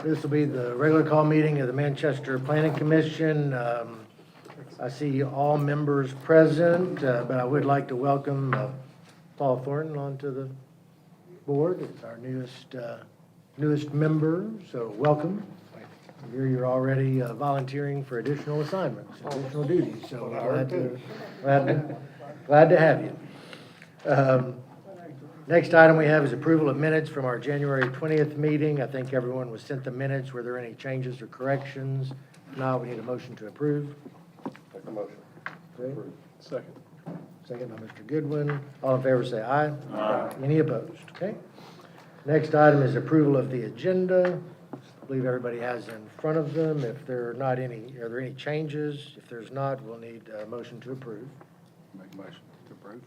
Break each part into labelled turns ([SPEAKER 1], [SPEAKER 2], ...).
[SPEAKER 1] This will be the regular call meeting of the Manchester Planning Commission. I see all members present, but I would like to welcome Paul Thornton onto the board. It's our newest member, so welcome. I hear you're already volunteering for additional assignments, additional duties, so glad to have you. Next item we have is approval of minutes from our January 20th meeting. I think everyone was sent the minutes. Were there any changes or corrections? If not, we need a motion to approve.
[SPEAKER 2] Make a motion.
[SPEAKER 1] Okay.
[SPEAKER 2] Second.
[SPEAKER 1] Second by Mr. Goodwin. All in favor say aye.
[SPEAKER 2] Aye.
[SPEAKER 1] Any opposed? Okay. Next item is approval of the agenda. I believe everybody has in front of them. If there are not any, are there any changes? If there's not, we'll need a motion to approve.
[SPEAKER 2] Make a motion to approve.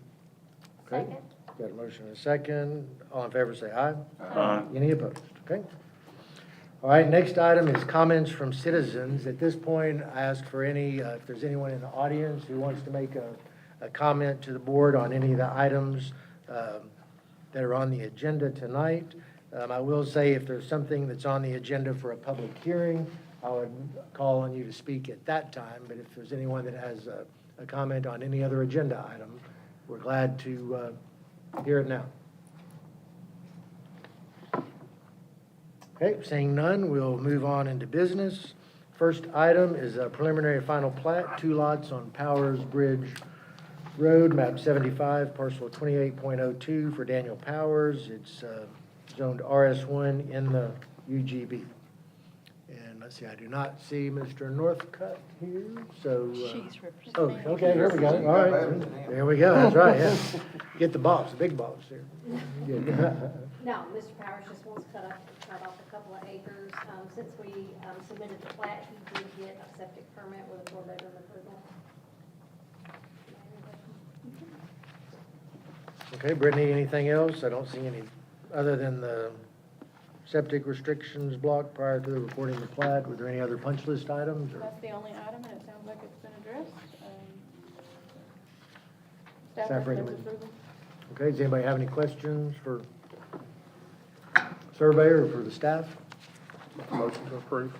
[SPEAKER 1] Okay.
[SPEAKER 3] Second.
[SPEAKER 1] Got a motion and a second. All in favor say aye.
[SPEAKER 2] Aye.
[SPEAKER 1] Any opposed? Okay. All right, next item is comments from citizens. At this point, I ask for any, if there's anyone in the audience who wants to make a comment to the board on any of the items that are on the agenda tonight. I will say if there's something that's on the agenda for a public hearing, I would call on you to speak at that time. But if there's anyone that has a comment on any other agenda item, we're glad to hear it now. Okay, seeing none, we'll move on into business. First item is a preliminary final plat, 2 lots on Powers Bridge Road, map 75, parcel 28.02 for Daniel Powers. It's zoned RS1 in the UGB. And let's see, I do not see Mr. Northcutt here, so.
[SPEAKER 3] She's
[SPEAKER 1] Oh,
[SPEAKER 3] representing.
[SPEAKER 1] okay, here we go, all right. There we go, that's right, yeah. Get the boss, the big boss here. Good.
[SPEAKER 4] No, Mr. Powers just wants to cut off a couple of acres. Since we submitted the plat, he did get a septic permit with a 4-bedroom approval.
[SPEAKER 1] Okay, Brittany, anything else? I don't see any, other than the septic restrictions block prior to the recording the plat. Were there any other punch list items? Or?
[SPEAKER 3] That's the only item, and it sounds like it's been addressed. Staff
[SPEAKER 1] Staff
[SPEAKER 3] recommends
[SPEAKER 1] recommend.
[SPEAKER 3] approval.
[SPEAKER 1] Okay, does anybody have any questions for surveyor or for the staff?
[SPEAKER 2] Motion to approve.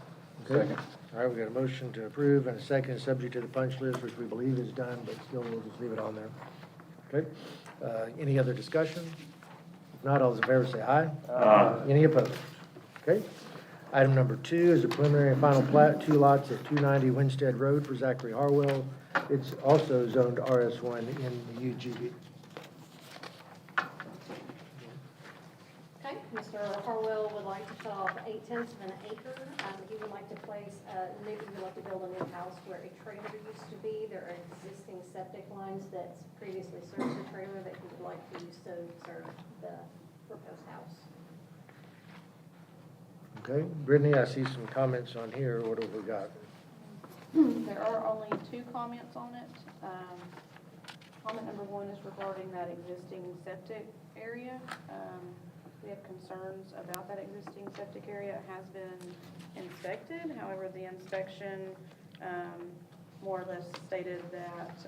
[SPEAKER 1] Okay. All right, we got a motion to approve and a second, subject to the punch list, which we believe is done, but still we'll just leave it on there. Okay, any other discussion? If not, all those in favor say aye.
[SPEAKER 2] Aye.
[SPEAKER 1] Any opposed? Okay. Item number 2 is a preliminary and final plat, 2 lots at 290 Winstead Road for Zachary Harwell. It's also zoned RS1 in the UGB.
[SPEAKER 4] Okay, Mr. Harwell would like to cut off 8/10 of an acre. He would like to place, he would like to build a new house where a trailer used to be. There are existing septic lines that previously served the trailer that he would like to use to serve the proposed house.
[SPEAKER 1] Okay, Brittany, I see some comments on here. What have we got?
[SPEAKER 3] There are only 2 comments on it. Comment number 1 is regarding that existing septic area. We have concerns about that existing septic area. It has been inspected. However, the inspection more or less stated that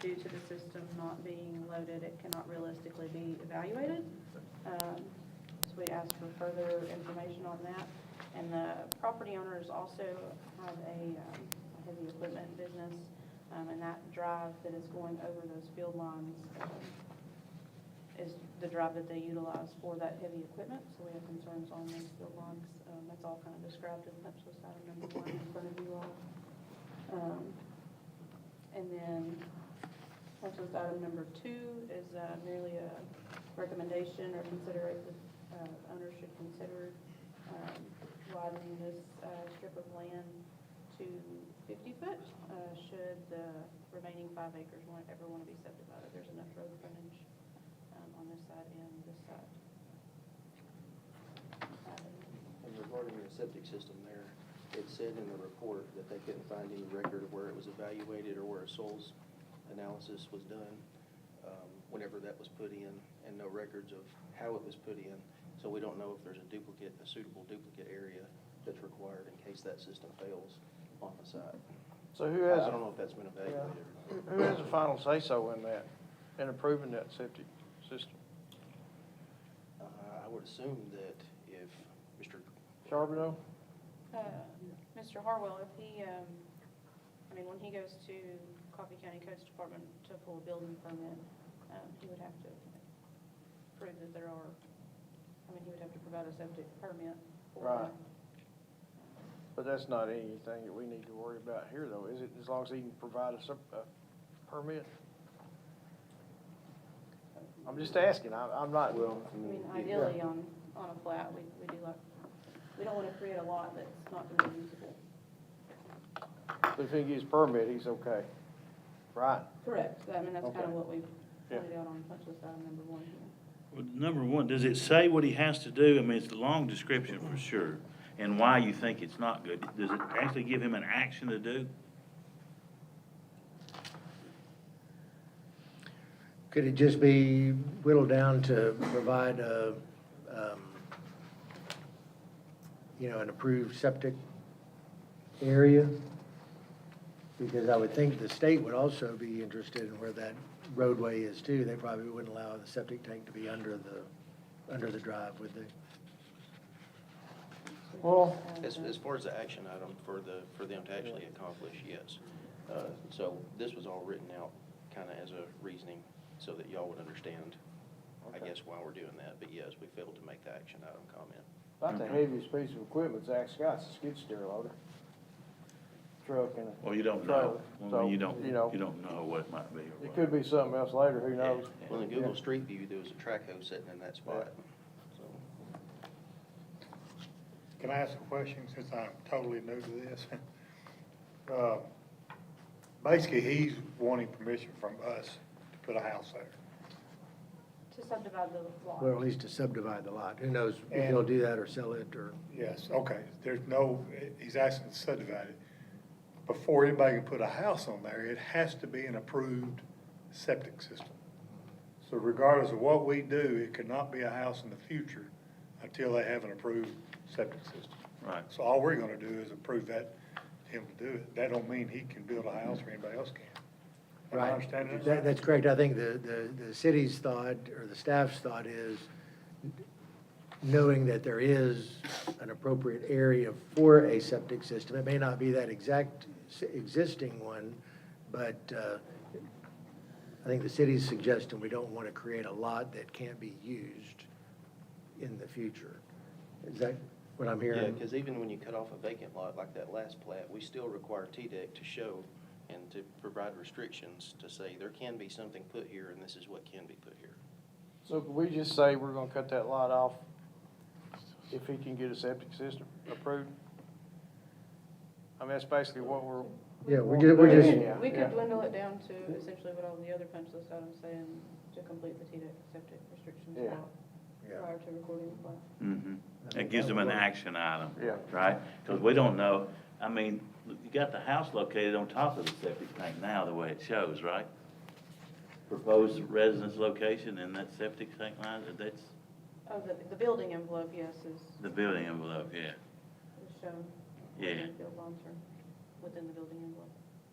[SPEAKER 3] due to the system not being loaded, it cannot realistically be evaluated. So we asked for further information on that. And the property owners also have a heavy equipment business, and that drive that is going over those field lines is the drive that they utilize for that heavy equipment. So we have concerns on those field lines. That's all kind of described in punch list item number 1 in front of you all. And then punch list item number 2 is merely a recommendation or consideration owners should consider widening this strip of land to 50 foot should the remaining 5 acres ever want to be subdivided. There's enough road frontage on this side and this side.
[SPEAKER 5] And regarding the septic system there, it said in the report that they couldn't find any record of where it was evaluated or where a soils analysis was done whenever that was put in, and no records of how it was put in. So we don't know if there's a suitable duplicate area that's required in case that system fails on the site.
[SPEAKER 6] So who has,
[SPEAKER 5] I don't know if that's been evaluated.
[SPEAKER 6] who has the final say-so in that, in approving that septic system?
[SPEAKER 5] I would assume that if Mr.
[SPEAKER 6] Charbonneau?
[SPEAKER 3] Mr. Harwell, if he, when he goes to Coffee County Coast Department to pull a building permit, he would have to prove that there are, he would have to provide a septic permit for
[SPEAKER 6] Right.
[SPEAKER 3] that.
[SPEAKER 6] But that's not anything that we need to worry about here, though, is it? As long as he can provide a permit? I'm just asking, I'm not.
[SPEAKER 3] Ideally, on a plat, we do like, we don't want to create a lot that's not going to be usable.
[SPEAKER 6] But if he gets permit, he's okay, right?
[SPEAKER 3] Correct. That's kind
[SPEAKER 6] Okay.
[SPEAKER 3] of what we've
[SPEAKER 6] Yeah.
[SPEAKER 3] pointed out on punch list item number 1 here.
[SPEAKER 7] Well, number one, does it say what he has to do? It's a long description for sure, and why you think it's not good. Does it actually give him an action to do?
[SPEAKER 1] Could it just be whittled down to provide an approved septic area? Because I would think the state would also be interested in where that roadway is too. They probably wouldn't allow the septic tank to be under the drive, would they?
[SPEAKER 6] Well,
[SPEAKER 5] As far as the action item for them to actually accomplish, yes. So this was all written out kind of as a reasoning so that y'all would understand, I
[SPEAKER 6] Okay.
[SPEAKER 5] guess, why we're doing that. But yes, we failed to make the action item comment.
[SPEAKER 6] about the heaviest piece of equipment Zach Scott's a skid steer loader. Truck and a.
[SPEAKER 7] Well, you don't know.
[SPEAKER 6] trailer.
[SPEAKER 7] Well,
[SPEAKER 6] So,
[SPEAKER 7] you don't
[SPEAKER 6] you know,
[SPEAKER 7] know what it might be. or
[SPEAKER 6] It
[SPEAKER 7] what.
[SPEAKER 6] could be something else later, who knows?
[SPEAKER 5] Well, in Google Street View, there was a track hoe sitting in that spot. So
[SPEAKER 8] Can I ask a question since I'm totally new to this? Basically, he's wanting permission from us to put a house there.
[SPEAKER 3] To subdivide the lot.
[SPEAKER 1] Well, at least to subdivide the lot. Who knows if he'll do that or sell it or,
[SPEAKER 8] Yes, okay, he's asking to subdivide it. Before anybody can put a house on there, it has to be an approved septic system. So regardless of what we do, it could not be a house in the future until they have an approved septic system.
[SPEAKER 7] Right.
[SPEAKER 8] So all we're gonna do is approve him to do it. That don't mean he can build a house or anybody else can. Am I
[SPEAKER 1] right?
[SPEAKER 8] understanding that?
[SPEAKER 1] That's correct. I think the city's thought, or the staff's thought is, knowing that there is an appropriate area for a septic system, it may not be that exact existing one, but I think the city's suggesting we don't want to create a lot that can't be used in the future. Is that what I'm
[SPEAKER 5] yeah,
[SPEAKER 1] hearing?
[SPEAKER 5] because even when you cut off a vacant lot like that last plat, we still require TDEC to show and to provide restrictions to say there can be something put here and this is what can be put here.
[SPEAKER 6] So could we just say we're gonna cut that lot off if he can get a septic system approved? That's basically what we're.
[SPEAKER 1] Yeah, we're just,
[SPEAKER 6] Yeah,
[SPEAKER 3] We
[SPEAKER 6] yeah.
[SPEAKER 3] could dwindle it down to essentially what all the other punch list items say and to complete the TDEC septic restrictions
[SPEAKER 6] Yeah.
[SPEAKER 3] prior to recording the plat.
[SPEAKER 7] Mm-hmm. It gives them an action item.
[SPEAKER 6] Yeah.
[SPEAKER 7] Right? Because we don't know, you got the house located on top of the septic tank now, the way it shows, right? Proposed residence location and that septic tank line, that's
[SPEAKER 3] Oh, the building envelope, yes, is
[SPEAKER 7] the building envelope, yeah,
[SPEAKER 3] shown.
[SPEAKER 7] Yeah.
[SPEAKER 3] Field bonds are within the building envelope.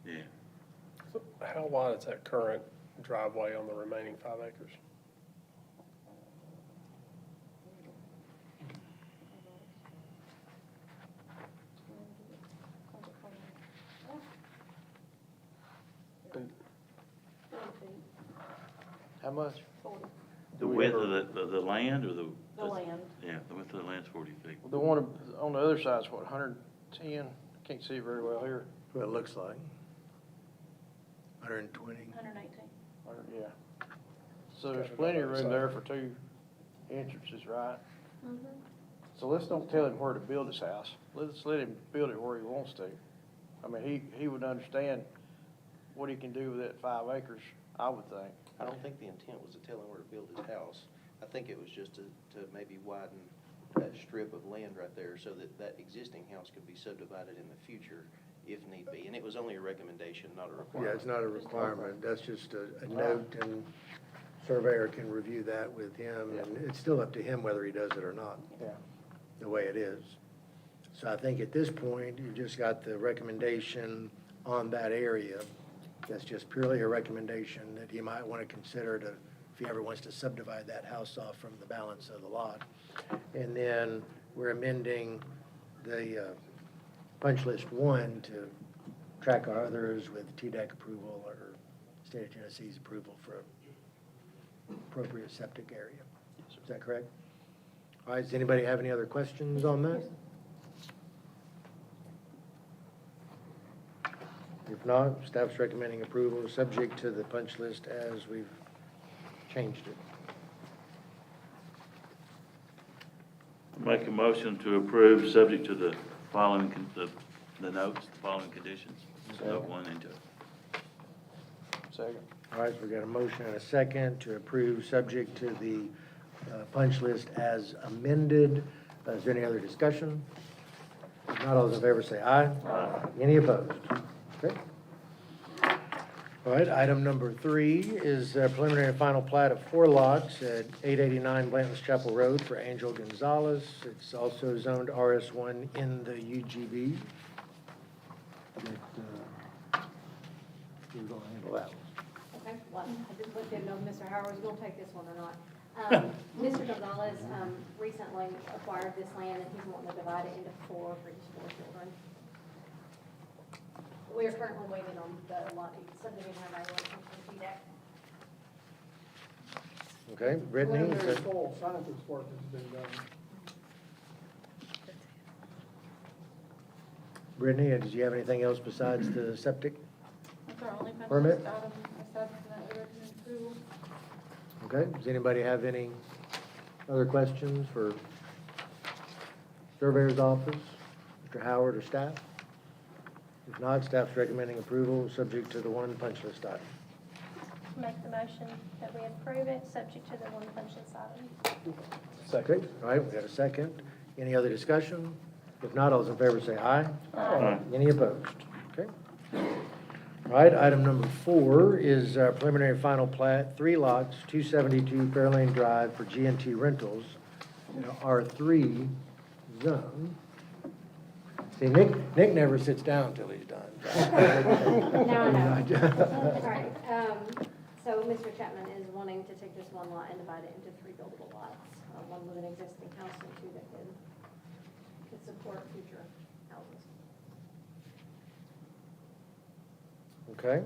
[SPEAKER 7] yeah.
[SPEAKER 2] So how wide is that current driveway on the remaining 5 acres? And
[SPEAKER 6] How much?
[SPEAKER 7] The width of the land or the?
[SPEAKER 3] The land.
[SPEAKER 7] Yeah, the width of the land's 40 feet.
[SPEAKER 6] The one on the other side's what, 110? Can't see it very well here.
[SPEAKER 1] what it looks like. 120.
[SPEAKER 3] 118.
[SPEAKER 6] Yeah. So there's plenty of room there for 2 entrances, right? So let's don't tell him where to build his house. Let's let him build it where he wants to. He would understand what he can do with that 5 acres, I would think.
[SPEAKER 5] I don't think the intent was to tell him where to build his house. I think it was just to maybe widen that strip of land right there so that that existing house could be subdivided in the future if need be. And it was only a recommendation, not a
[SPEAKER 1] Yeah,
[SPEAKER 5] requirement.
[SPEAKER 1] it's not a requirement, that's just a note, and surveyor can review that with him, and it's still up to him whether he does it or not,
[SPEAKER 6] Yeah.
[SPEAKER 1] the way it is. So I think at this point, you've just got the recommendation on that area. That's just purely a recommendation that he might want to consider to, if he ever wants to subdivide that house off from the balance of the lot. And then we're amending the punch list one to track our others with TDEC approval or State of Tennessee's approval for appropriate septic area. Is that correct? All right, does anybody have any other questions on that? If not, staff's recommending approval, subject to the punch list as we've changed it.
[SPEAKER 7] Make a motion to approve, subject to the following, the notes, the following conditions. Note 1 and 2.
[SPEAKER 6] Second.
[SPEAKER 1] All right, so we got a motion and a second to approve, subject to the punch list as amended. Is there any other discussion? If not, all those in favor say aye. Aye. Any opposed? Okay. All right, item number 3 is preliminary and final plat of 4 lots at 889 Blanton's Chapel Road for Angel Gonzalez. It's also zoned RS1 in the UGB. Who's going to handle that one?
[SPEAKER 4] Okay, well, I didn't know if Mr. Howard was gonna take this one or not. Mr. Gonzalez, recently acquired this land and he's wanting to divide it into 4 for his 4 children. We are currently waiting on the lot, subdivision evaluation from TDEC.
[SPEAKER 1] Okay, Brittany? is
[SPEAKER 9] Preliminary
[SPEAKER 1] that-
[SPEAKER 9] soil scientist work has been done.
[SPEAKER 1] Brittany, did you have anything else besides the septic?
[SPEAKER 3] That's our only punch
[SPEAKER 1] Permit?
[SPEAKER 3] list item, aside from that, we recommend approval.
[SPEAKER 1] Okay, does anybody have any other questions for Surveyor's Office, Mr. Howard, or staff? If not, staff's recommending approval, subject to the 1 punch list item.
[SPEAKER 10] Make the motion that we approve it, subject to the 1 punch list item.
[SPEAKER 1] Second. All right, we got a second. Any other discussion? If not, all those in favor say aye.
[SPEAKER 7] Aye.
[SPEAKER 1] Any opposed? Okay. All right, item number 4 is preliminary and final plat, 3 lots, 272 Fairlane Drive for G&T Rentals in a R3 zone. See, Nick never sits down till he's done.
[SPEAKER 4] Now I know. All right, so Mr. Chapman is wanting to take this 1 lot and divide it into 3 buildable lots. 1 with an existing house and 2 that could support future houses.
[SPEAKER 1] Okay.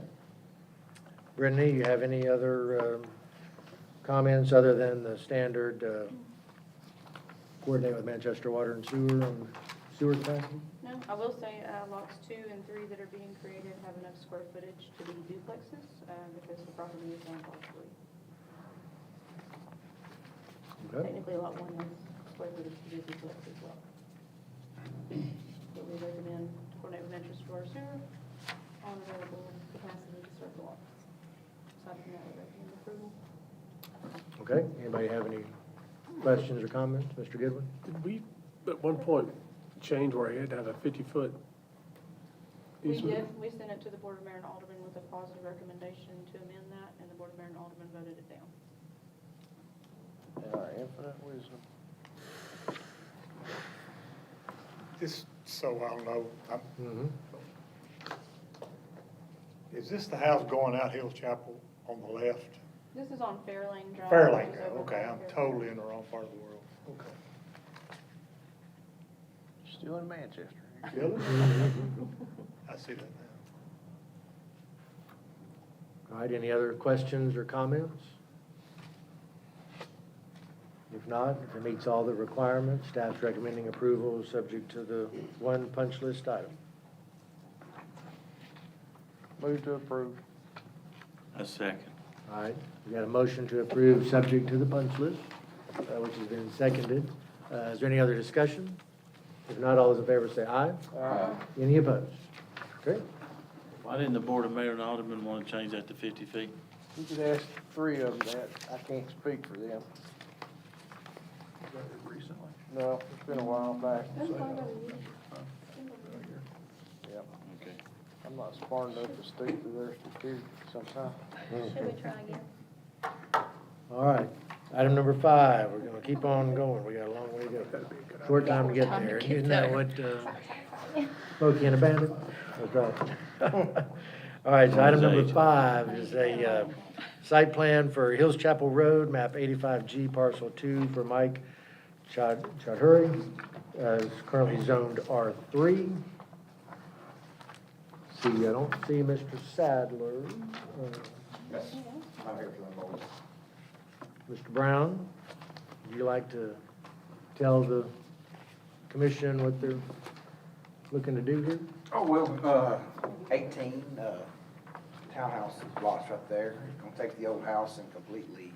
[SPEAKER 1] Brittany, you have any other comments other than the standard coordinate with Manchester Water and Sewer on sewer capacity?
[SPEAKER 3] No, I will say, lots 2 and 3 that are being created have enough square footage to be duplexes, because the property is on lot 3.
[SPEAKER 1] Okay.
[SPEAKER 3] Technically, lot 1 has square footage to be a duplex as well. But we recommend coordinate with Manchester Water Sewer on available capacity to serve the lots. Aside from that, we recommend approval.
[SPEAKER 1] Okay, anybody have any questions or comments? Mr. Goodwin?
[SPEAKER 2] Did we, at one point, change where he had to have a 50-foot
[SPEAKER 3] We
[SPEAKER 2] easement?
[SPEAKER 3] did, we sent it to the Board of Mayor and Aldermen with a positive recommendation to amend that, and the Board of Mayor and Aldermen voted it down.
[SPEAKER 6] In our infinite wisdom.
[SPEAKER 8] Just so I'll know,
[SPEAKER 1] Mm-hmm.
[SPEAKER 8] is this the house going out Hills Chapel on the left?
[SPEAKER 3] This is on Fairlane Drive.
[SPEAKER 8] Fairlane,
[SPEAKER 3] which is over
[SPEAKER 8] okay,
[SPEAKER 3] by
[SPEAKER 8] I'm
[SPEAKER 3] Fairlane.
[SPEAKER 8] totally in the wrong part of the world. Okay.
[SPEAKER 6] Still in Manchester.
[SPEAKER 8] Really? I see that now.
[SPEAKER 1] All right, any other questions or comments? If not, if it meets all the requirements, staff's recommending approval, subject to the 1 punch list item.
[SPEAKER 6] Move to approve.
[SPEAKER 7] A second.
[SPEAKER 1] All right, we got a motion to approve, subject to the punch list, which has been seconded. Is there any other discussion? If not, all those in favor say aye.
[SPEAKER 6] Aye.
[SPEAKER 1] Any opposed? Okay,
[SPEAKER 7] Why didn't the Board of Mayor and Aldermen want to change that to 50 feet?
[SPEAKER 6] You could ask 3 of them that. I can't speak for them.
[SPEAKER 8] Recently.
[SPEAKER 6] No, it's been a while back.
[SPEAKER 3] That's fine, I mean,
[SPEAKER 6] Yep.
[SPEAKER 7] Okay.
[SPEAKER 6] I'm not smart enough to speak for their stupidity sometimes.
[SPEAKER 10] Should we try again?
[SPEAKER 1] all right. Item number 5, we're gonna keep on going. We got a long way to go. Short time to get there. Isn't that what Smokey and the Bandit? That's right. All right, so item number 5 is a site plan for Hills Chapel Road, map 85G, parcel 2, for Mike Chowdhury, is currently zoned R3. See, I don't see Mr. Sadler.
[SPEAKER 11] I'm here for them both.
[SPEAKER 1] Mr. Brown, would you like to tell the commission what they're looking to do here?
[SPEAKER 11] Oh, well, 18 townhouse lots right there. Gonna take the old house and completely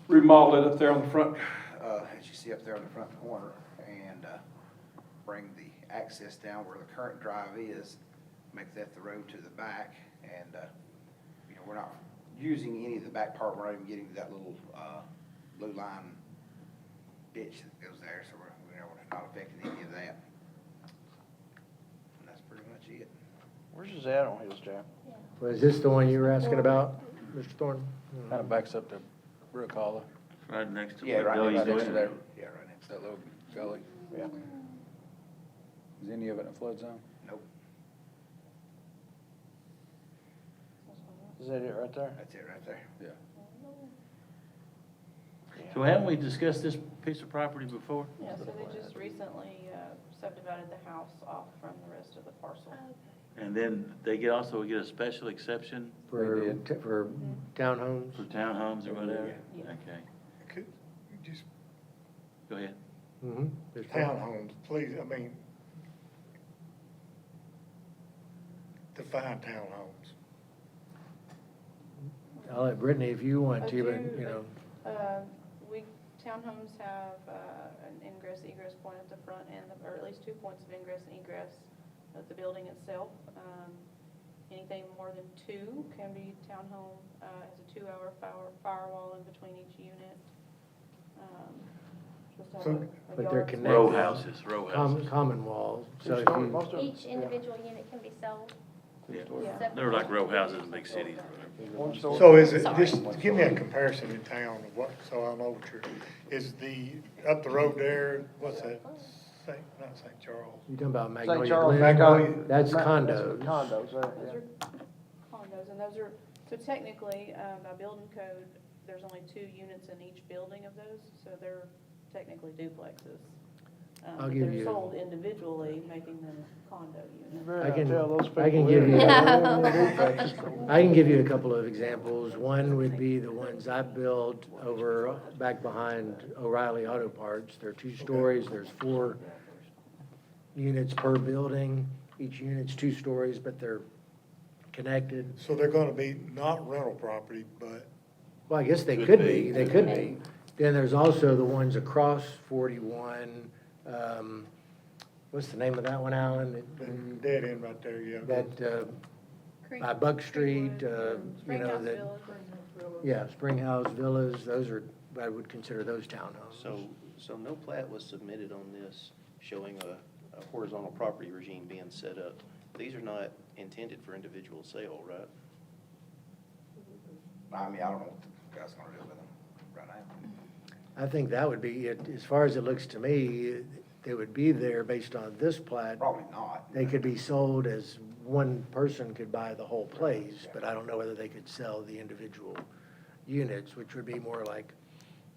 [SPEAKER 11] remodel it up there on the front, as you see up there on the front corner, and bring the access down where the current drive is, make that the road to the back, and, you know, we're not using any of the back part, we're not even getting to that little blue line ditch that goes there, so we're not affecting any of that. And that's pretty much it.
[SPEAKER 6] Where's his at on his job?
[SPEAKER 1] Was this the one you were asking about, Mr. Thornton?
[SPEAKER 12] Kind of backs up to Brook Hollow.
[SPEAKER 7] Right next to
[SPEAKER 11] Yeah,
[SPEAKER 7] where
[SPEAKER 11] right
[SPEAKER 7] Billy's
[SPEAKER 11] next to
[SPEAKER 7] doing
[SPEAKER 11] there.
[SPEAKER 7] it.
[SPEAKER 11] Yeah, right next to
[SPEAKER 12] That
[SPEAKER 11] that.
[SPEAKER 12] little gully.
[SPEAKER 11] Yeah.
[SPEAKER 12] Is any of it in a flood zone?
[SPEAKER 11] Nope,
[SPEAKER 6] Is that it right there?
[SPEAKER 11] that's it right there.
[SPEAKER 12] Yeah.
[SPEAKER 7] So haven't we discussed this piece of property before?
[SPEAKER 3] Yeah, so they just recently subdivided the house off from the rest of the parcel.
[SPEAKER 7] And then they also get a special exception
[SPEAKER 1] For townhomes?
[SPEAKER 7] for townhomes or whatever?
[SPEAKER 3] Yeah.
[SPEAKER 7] Okay,
[SPEAKER 8] Could, just
[SPEAKER 7] go ahead.
[SPEAKER 1] Mm-hmm.
[SPEAKER 8] townhomes, please, I mean, define townhomes.
[SPEAKER 1] I'll let Brittany, if you want to, but, you know,
[SPEAKER 3] Townhomes have an ingress egress point at the front end, or at least 2 points of ingress and egress at the building itself. Anything more than 2 can be townhome, has a 2-hour firewall in between each unit. Supposed to have
[SPEAKER 8] So-
[SPEAKER 3] a
[SPEAKER 1] But they're
[SPEAKER 3] yard
[SPEAKER 1] connected.
[SPEAKER 7] Row houses, row houses.
[SPEAKER 1] common walls, so if
[SPEAKER 6] Two-story,
[SPEAKER 1] you,
[SPEAKER 6] most of them.
[SPEAKER 10] Each individual unit can be sold.
[SPEAKER 7] Yeah.
[SPEAKER 3] Yeah.
[SPEAKER 7] They're like row houses in big cities or whatever.
[SPEAKER 6] One story.
[SPEAKER 8] So is it,
[SPEAKER 10] Sorry.
[SPEAKER 8] just give me a comparison in town of what, so I know what you're, is the, up the road there, what's that? Not St. Charles.
[SPEAKER 1] you talking about
[SPEAKER 6] St.
[SPEAKER 1] Magnolia
[SPEAKER 6] Charles.
[SPEAKER 1] Glen?
[SPEAKER 8] Magnolia.
[SPEAKER 1] That's
[SPEAKER 6] That's
[SPEAKER 1] condos.
[SPEAKER 6] Condos,
[SPEAKER 3] Those
[SPEAKER 6] yeah.
[SPEAKER 3] are condos, and those are, so technically, by building code, there's only 2 units in each building of those, so they're technically duplexes.
[SPEAKER 1] I'll give you-
[SPEAKER 3] They're sold individually, making them condo
[SPEAKER 6] You
[SPEAKER 3] units.
[SPEAKER 6] better
[SPEAKER 1] I
[SPEAKER 6] not
[SPEAKER 1] can-
[SPEAKER 6] tell those people.
[SPEAKER 1] I can
[SPEAKER 6] that.
[SPEAKER 1] give you-
[SPEAKER 10] Yeah.
[SPEAKER 1] I can give you a couple of examples. One would be the ones I built over, back behind O'Reilly Auto Parts. They're 2 stories, there's 4 units per building. Each unit's 2 stories, but they're connected.
[SPEAKER 8] So they're gonna be not rental property, but
[SPEAKER 1] Well, I guess they
[SPEAKER 7] Could
[SPEAKER 1] could
[SPEAKER 7] be.
[SPEAKER 1] be, they could be. Then there's also the ones across 41, what's the name of that one, Alan?
[SPEAKER 8] the dead end right there, yeah.
[SPEAKER 1] That, by Buck Street, you know,
[SPEAKER 3] Springhouse
[SPEAKER 1] that,
[SPEAKER 3] Village.
[SPEAKER 1] yeah, Springhouse Villas, those are, I would consider those townhomes.
[SPEAKER 5] So no plat was submitted on this showing a horizontal property regime being set up. These are not intended for individual sale, right?
[SPEAKER 11] I mean, I don't know what the guy's gonna do with them right now.
[SPEAKER 1] I think that would be, it. As far as it looks to me, they would be there based on this plat.
[SPEAKER 11] Probably not.
[SPEAKER 1] They could be sold as one person could buy the whole place, but I don't know whether they could sell the individual units, which would be more like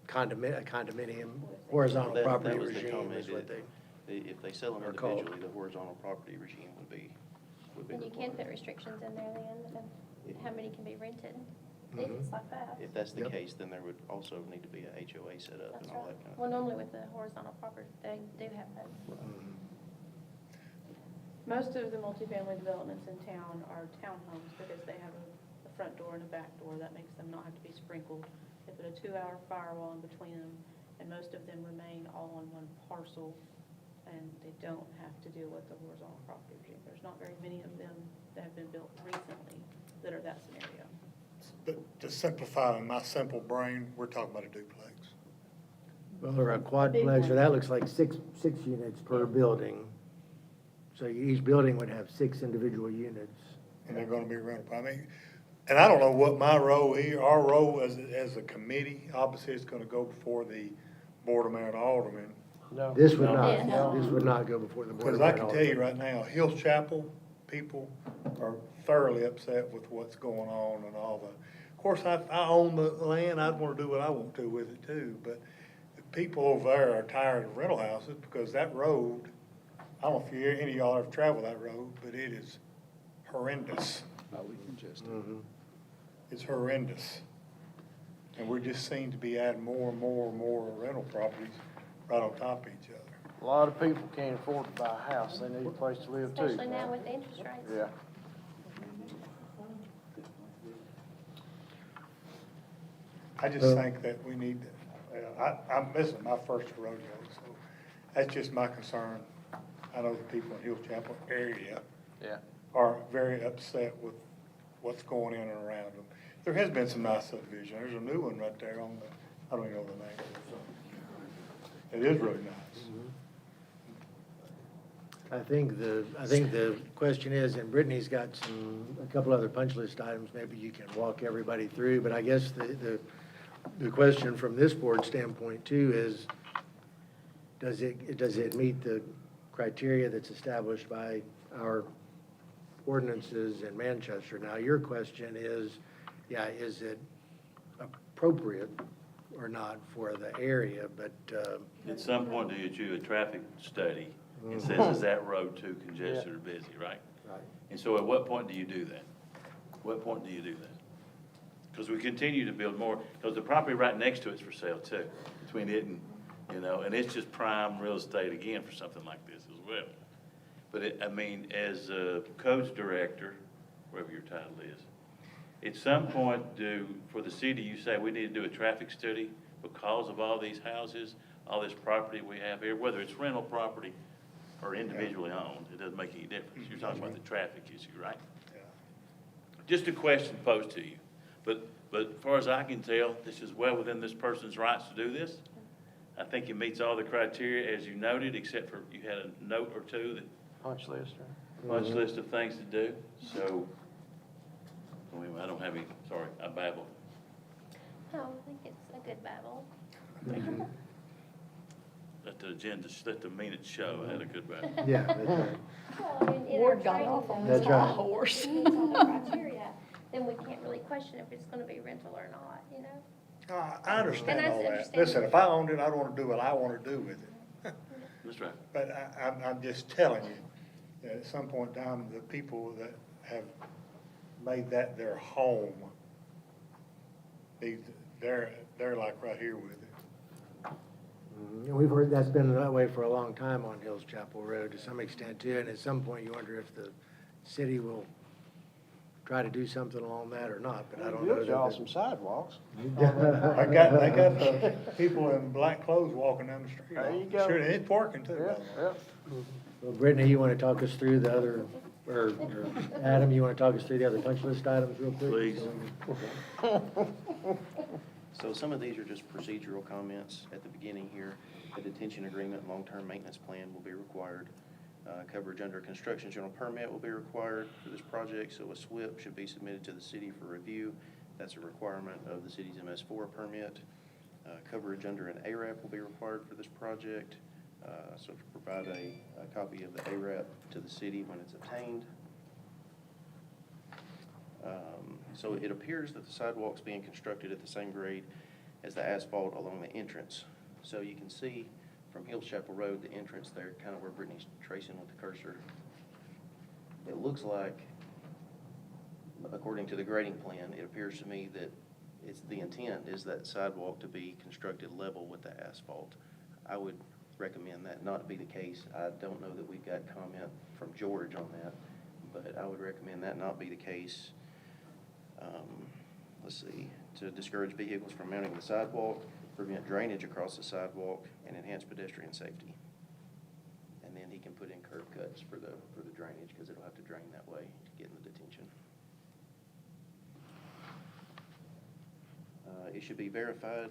[SPEAKER 1] a condominium, horizontal
[SPEAKER 5] That
[SPEAKER 1] property
[SPEAKER 5] was the
[SPEAKER 1] regime
[SPEAKER 5] comment
[SPEAKER 1] is what
[SPEAKER 5] that if they sell them
[SPEAKER 1] are called.
[SPEAKER 5] individually, the horizontal property regime would be
[SPEAKER 10] And you can
[SPEAKER 5] required.
[SPEAKER 10] put restrictions in there then, of how many can be rented, if
[SPEAKER 1] Mhm.
[SPEAKER 10] it's like that.
[SPEAKER 5] If that's the
[SPEAKER 1] Yep.
[SPEAKER 5] case, then there would also need to be a HOA set up
[SPEAKER 10] That's
[SPEAKER 5] and all
[SPEAKER 10] right.
[SPEAKER 5] that kind of
[SPEAKER 10] Well,
[SPEAKER 5] thing.
[SPEAKER 10] normally with the horizontal property, they do have that.
[SPEAKER 3] Most of the multifamily developments in town are townhomes because they have a front door and a back door. That makes them not have to be sprinkled. They put a 2-hour firewall in between them, and most of them remain all on one parcel, and they don't have to deal with the horizontal property regime. There's not very many of them that have been built recently that are that scenario.
[SPEAKER 8] But to simplify in my simple brain, we're talking about a duplex.
[SPEAKER 1] Well, or a quadplex, or that looks like six units per building. So each building would have 6 individual units.
[SPEAKER 8] And they're gonna be rental, I mean, and I don't know what my role here, our role as a committee, obviously it's gonna go before the Board of Mayor and Aldermen.
[SPEAKER 6] No.
[SPEAKER 1] This would
[SPEAKER 10] Yeah.
[SPEAKER 1] not, this would not go before the board.
[SPEAKER 8] Because
[SPEAKER 1] of
[SPEAKER 8] I
[SPEAKER 1] Ed
[SPEAKER 8] can tell
[SPEAKER 1] Alderman.
[SPEAKER 8] you right now, Hills Chapel people are thoroughly upset with what's going on and all the, of course, I own the land, I'd wanna do what I want to with it too, but the people over there are tired of rental houses because that road, I don't know if any of y'all have traveled that road, but it is horrendous.
[SPEAKER 12] Highly congested.
[SPEAKER 8] It's horrendous. And we just seem to be adding more and more and more rental properties right on top of each other.
[SPEAKER 6] A lot of people can't afford to buy a house, they need a place to live too.
[SPEAKER 10] Especially now with the interest rates.
[SPEAKER 6] Yeah.
[SPEAKER 8] I just think that we need, this is my first rodeo, so that's just my concern. I know the people in Hill Chapel area
[SPEAKER 6] Yeah.
[SPEAKER 8] are very upset with what's going in and around them. There has been some nice subdivision. There's a new one right there on the, I don't even know the name of it. It is really nice.
[SPEAKER 1] I think the question is, and Brittany's got a couple other punch list items, maybe you can walk everybody through, but I guess the question from this board standpoint too is, does it meet the criteria that's established by our ordinances in Manchester? Now, your question is, is it appropriate or not for the area, but,
[SPEAKER 7] At some point, do you do a traffic study and says, is that road too congested or busy, right?
[SPEAKER 1] right.
[SPEAKER 7] And so at what point do you do that? What point do you do that? Because we continue to build more, because the property right next to it's for sale too, between it and, and it's just prime real estate again for something like this as well. But as a codes director, whatever your title is, at some point for the city, you say we need to do a traffic study because of all these houses, all this property we have here, whether it's rental property or individually owned, it doesn't make any difference. You're talking about the traffic issue, right?
[SPEAKER 8] Yeah.
[SPEAKER 7] Just a question posed to you. But as far as I can tell, this is well within this person's rights to do this. I think it meets all the criteria as you noted, except for you had a note or two that
[SPEAKER 6] Punch list,
[SPEAKER 7] punch list of things to do. So, anyway, I don't have any, sorry, I babbled.
[SPEAKER 10] Oh, I think it's a good babble.
[SPEAKER 7] Let the agenda, let the minutes show I had a good babble.
[SPEAKER 1] Yeah, that's right.
[SPEAKER 10] Well, I mean, in our
[SPEAKER 13] Ward got
[SPEAKER 10] training,
[SPEAKER 13] off on
[SPEAKER 10] though,
[SPEAKER 1] That's right.
[SPEAKER 13] horse.
[SPEAKER 10] it meets all the criteria, then we can't really question if it's gonna be rental or not,
[SPEAKER 8] I understand
[SPEAKER 10] And I
[SPEAKER 8] all that.
[SPEAKER 10] understand.
[SPEAKER 8] Listen, if I owned it, I'd want to do what I want to do with it.
[SPEAKER 7] That's right.
[SPEAKER 8] But I'm just telling you, that at some point in time, the people that have made that their home, they're like right here with it.
[SPEAKER 1] And we've heard that's been that way for a long time on Hills Chapel Road to some extent too, and at some point you wonder if the city will try to do something along that or not, but I don't know.
[SPEAKER 6] Build y'all some sidewalks.
[SPEAKER 8] I got the people in black clothes walking down the street.
[SPEAKER 6] There you go.
[SPEAKER 8] Sure, it's working too. by
[SPEAKER 6] Yeah,
[SPEAKER 8] the way.
[SPEAKER 6] yeah.
[SPEAKER 1] Well, Brittany, you want to talk us through the other, or Adam, you want to talk us through the other punch list items real quick?
[SPEAKER 7] Please.
[SPEAKER 5] So some of these are just procedural comments at the beginning here. A detention agreement, and long-term maintenance plan will be required. Coverage under a construction general permit will be required for this project, so a SWIP should be submitted to the city for review. That's a requirement of the city's MS4 permit. Coverage under an ARAP will be required for this project, so to provide a copy of the ARAP to the city when it's obtained. So it appears that the sidewalk's being constructed at the same grade as the asphalt along the entrance. So you can see from Hills Chapel Road, the entrance there, kind of where Brittany's tracing with the cursor. It looks like, according to the grading plan, it appears to me that the intent is that sidewalk to be constructed level with the asphalt. I would recommend that not be the case. I don't know that we've got comment from George on that, but I would recommend that not be the case. Let's see, to discourage vehicles from mounting the sidewalk, prevent drainage across the sidewalk, and enhance pedestrian safety. And then he can put in curb cuts for the drainage, because it'll have to drain that way to get in the detention. It should be verified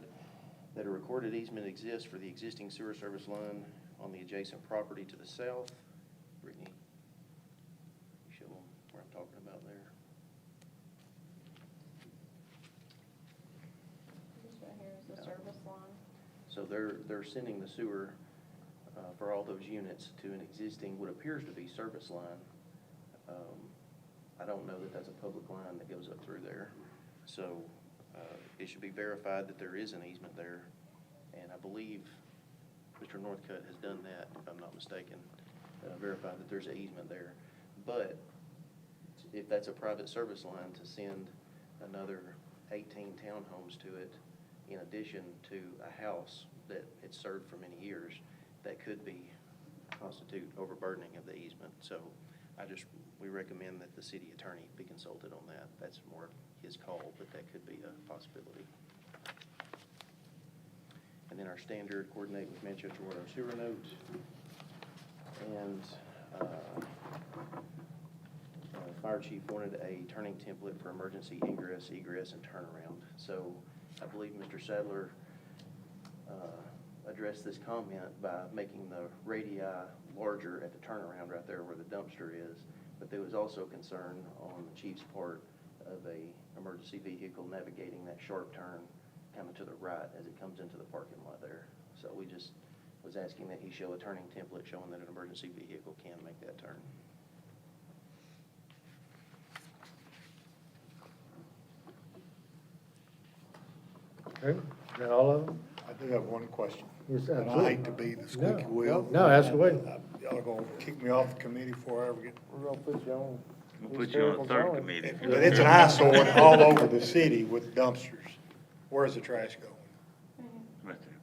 [SPEAKER 5] that a recorded easement exists for the existing sewer service line on the adjacent property to the south. Brittany, you show them where I'm talking about there.
[SPEAKER 3] This right here is the service line.
[SPEAKER 5] So they're sending the sewer for all those units to an existing, what appears to be service line. I don't know that that's a public line that goes up through there. So it should be verified that there is an easement there, And I believe Mr. Northcutt has done that, if I'm not mistaken, verified that there's an easement there. But if that's a private service line to send another 18 townhomes to it, in addition to a house that it's served for many years, that could constitute overburdening of the easement. So we recommend that the city attorney be consulted on that. That's more his call, but that could be a possibility. And then our standard coordinate with Manchester Water and Sewer note. And fire chief wanted a turning template for emergency ingress, egress, and turnaround. So I believe Mr. Sadler addressed this comment by making the radii larger at the turnaround right there where the dumpster is. But there was also concern on the chief's part of a emergency vehicle navigating that sharp turn kind of to the right as it comes into the parking lot there. So we just was asking that he show a turning template showing that an emergency vehicle can make that turn.
[SPEAKER 1] Okay, is that all of them?
[SPEAKER 8] I do have one question.
[SPEAKER 1] Yes,
[SPEAKER 8] And I
[SPEAKER 1] absolutely.
[SPEAKER 8] hate to be the squeaky wheel.
[SPEAKER 1] No, ask away.
[SPEAKER 8] Y'all are gonna kick me off the committee before I ever get,
[SPEAKER 6] We're gonna put you on.
[SPEAKER 7] We'll put you on a third committee. if you're
[SPEAKER 8] but it's an
[SPEAKER 7] there.
[SPEAKER 8] eyesore all over the city with dumpsters. Where's the trash going?
[SPEAKER 7] Right there.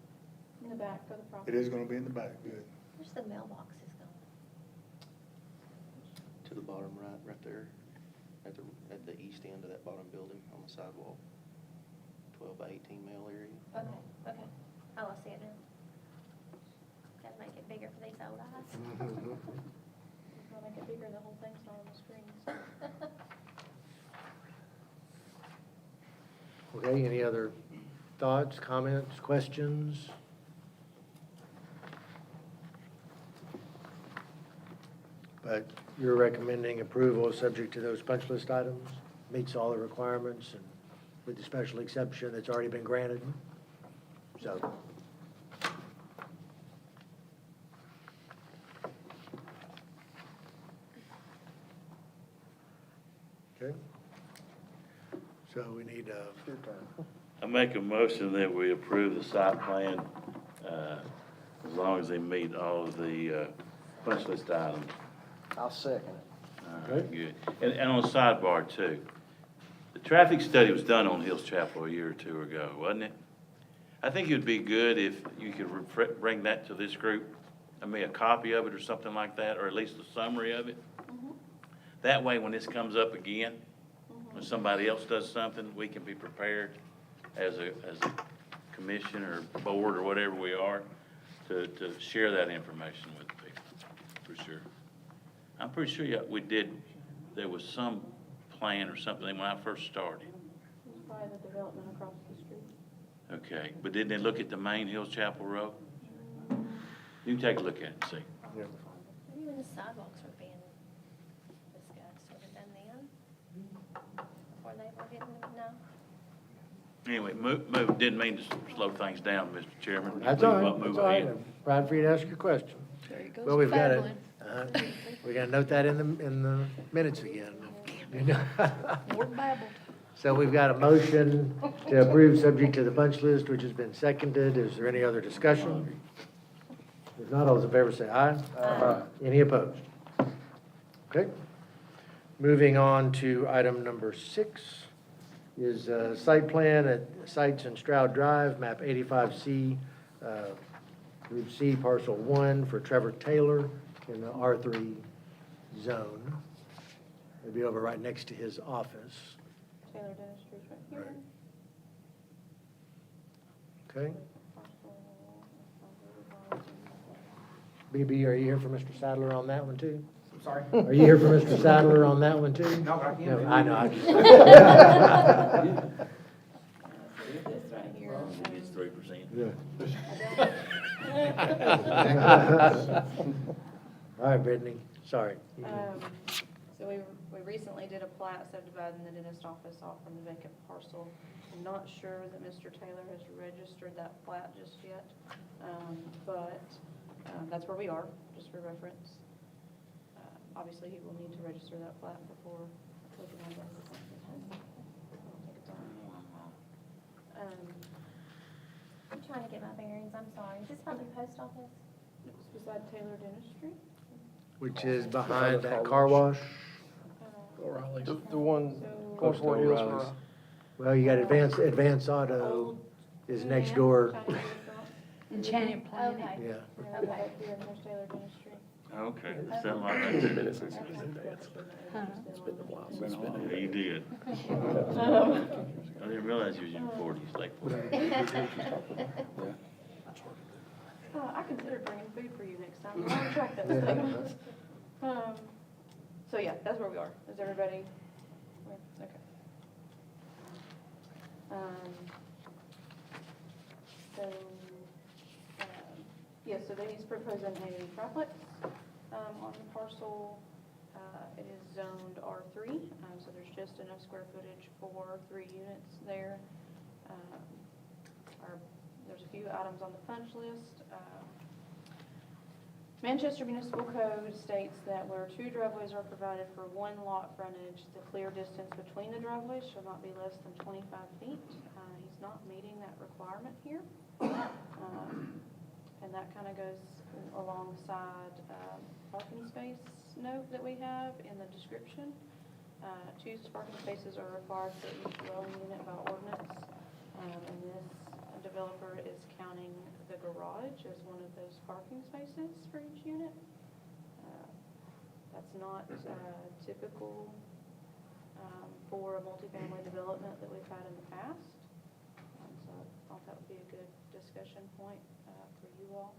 [SPEAKER 3] In the back for the
[SPEAKER 8] It
[SPEAKER 3] property.
[SPEAKER 8] is gonna be in the back, good.
[SPEAKER 10] Where's the mailboxes going?
[SPEAKER 5] To the bottom right there, at the east end of that bottom building on the sidewalk. 12 by 18 mail area.
[SPEAKER 10] Okay, okay. Oh, I see it now. Gotta make it bigger for these old eyes.
[SPEAKER 3] If I make it bigger, the whole thing's not on the screen. so.
[SPEAKER 1] Okay, any other thoughts, comments, questions? But you're recommending approval subject to those punch list items? Meets all the requirements and with the special exception that's already been granted? So. Okay. So we need
[SPEAKER 7] I make a motion that we approve the site plan, as long as they meet all of the, punch list items.
[SPEAKER 6] I'll second it.
[SPEAKER 7] All right, good. And on a sidebar too, the traffic study was done on Hills Chapel a year or two ago, wasn't it? I think it would be good if you could bring that to this group, I mean, a copy of it or something like that, or at least a summary of it. That way, when this comes up again, when somebody else does something, we can be prepared as a commission or board or whatever we are to share that information with people, for sure. I'm pretty sure we did, there was some plan or something when I first started.
[SPEAKER 3] It's probably the development across the street.
[SPEAKER 7] Okay, but didn't they look at the main Hills Chapel Road? You can take a look at it and see.
[SPEAKER 10] Maybe when the sidewalks were being discussed, was it done then? Before they were hitting, no?
[SPEAKER 7] Anyway, move, didn't mean to slow things down, Mr. Chairman.
[SPEAKER 1] That's all right,
[SPEAKER 7] Move
[SPEAKER 1] that's all right.
[SPEAKER 7] ahead.
[SPEAKER 1] I'm proud for you to ask your question.
[SPEAKER 10] There you go.
[SPEAKER 1] Well, we've got it. We're gonna note that in the minutes again.
[SPEAKER 10] More babbled.
[SPEAKER 1] So we've got a motion to approve subject to the punch list, which has been seconded. Is there any other discussion? If not, all those in favor say aye.
[SPEAKER 10] Aye.
[SPEAKER 1] Any opposed? Okay. Moving on to item number 6 is site plan at Sites in Stroud Drive, map 85C, Group C, parcel 1 for Trevor Taylor in the R3 zone. It'll be over right next to his office.
[SPEAKER 3] Taylor Dentistry's right here.
[SPEAKER 1] Okay. BB, are you here for Mr. Sadler on that one too?
[SPEAKER 11] I'm sorry?
[SPEAKER 1] Are you here for Mr. Sadler on that one too?
[SPEAKER 11] No, I can't.
[SPEAKER 1] No, I know. I just-
[SPEAKER 3] This right here.
[SPEAKER 7] It's 3%.
[SPEAKER 1] All right, Brittany, sorry.
[SPEAKER 3] So we recently did a plat subdividing the dentist office off from the vacant parcel. I'm not sure that Mr. Taylor has registered that plat just yet, but that's where we are, just for reference. Obviously, he will need to register that plat before we can have that. I don't think it's on.
[SPEAKER 10] trying to get my bearings, I'm sorry. Is this by the post office?
[SPEAKER 3] It's beside Taylor Dentistry.
[SPEAKER 1] Which is behind that car wash.
[SPEAKER 2] O'Reilly's. The one
[SPEAKER 3] So-
[SPEAKER 2] going toward Hillsborough.
[SPEAKER 12] O'Reilly's.
[SPEAKER 1] Well, you got Advance Auto is next
[SPEAKER 3] Yeah,
[SPEAKER 1] door.
[SPEAKER 3] Chinese restaurant.
[SPEAKER 4] Enchanted
[SPEAKER 10] Okay.
[SPEAKER 1] Yeah.
[SPEAKER 3] Yeah, right back here, and there's Taylor Dentistry.
[SPEAKER 7] Okay, something like that.
[SPEAKER 2] Minutes since he was in dance.
[SPEAKER 3] It's been a while.
[SPEAKER 12] Been on.
[SPEAKER 7] Yeah, you did.
[SPEAKER 3] Um,
[SPEAKER 7] I didn't realize you was in your forties, like.
[SPEAKER 3] I considered bringing food for you next time. I'll track that stuff. So yeah, that's where we are. Is everybody? Okay. So, yeah, so then he's proposing a triplex, on the parcel. It is zoned R3, so there's just enough square footage for 3 units there. There's a few items on the punch list. Manchester Municipal Code states that where 2 driveways are provided for 1 lot frontage, the clear distance between the driveways shall not be less than 25 feet. He's not meeting that requirement here. And that kind of goes alongside parking space note that we have in the description. 2 parking spaces are required for each dwelling unit by ordinance. And this developer is counting the garage as one of those parking spaces for each unit. That's not typical for a multifamily development that we've had in the past. So I thought that would be a good discussion point for you all,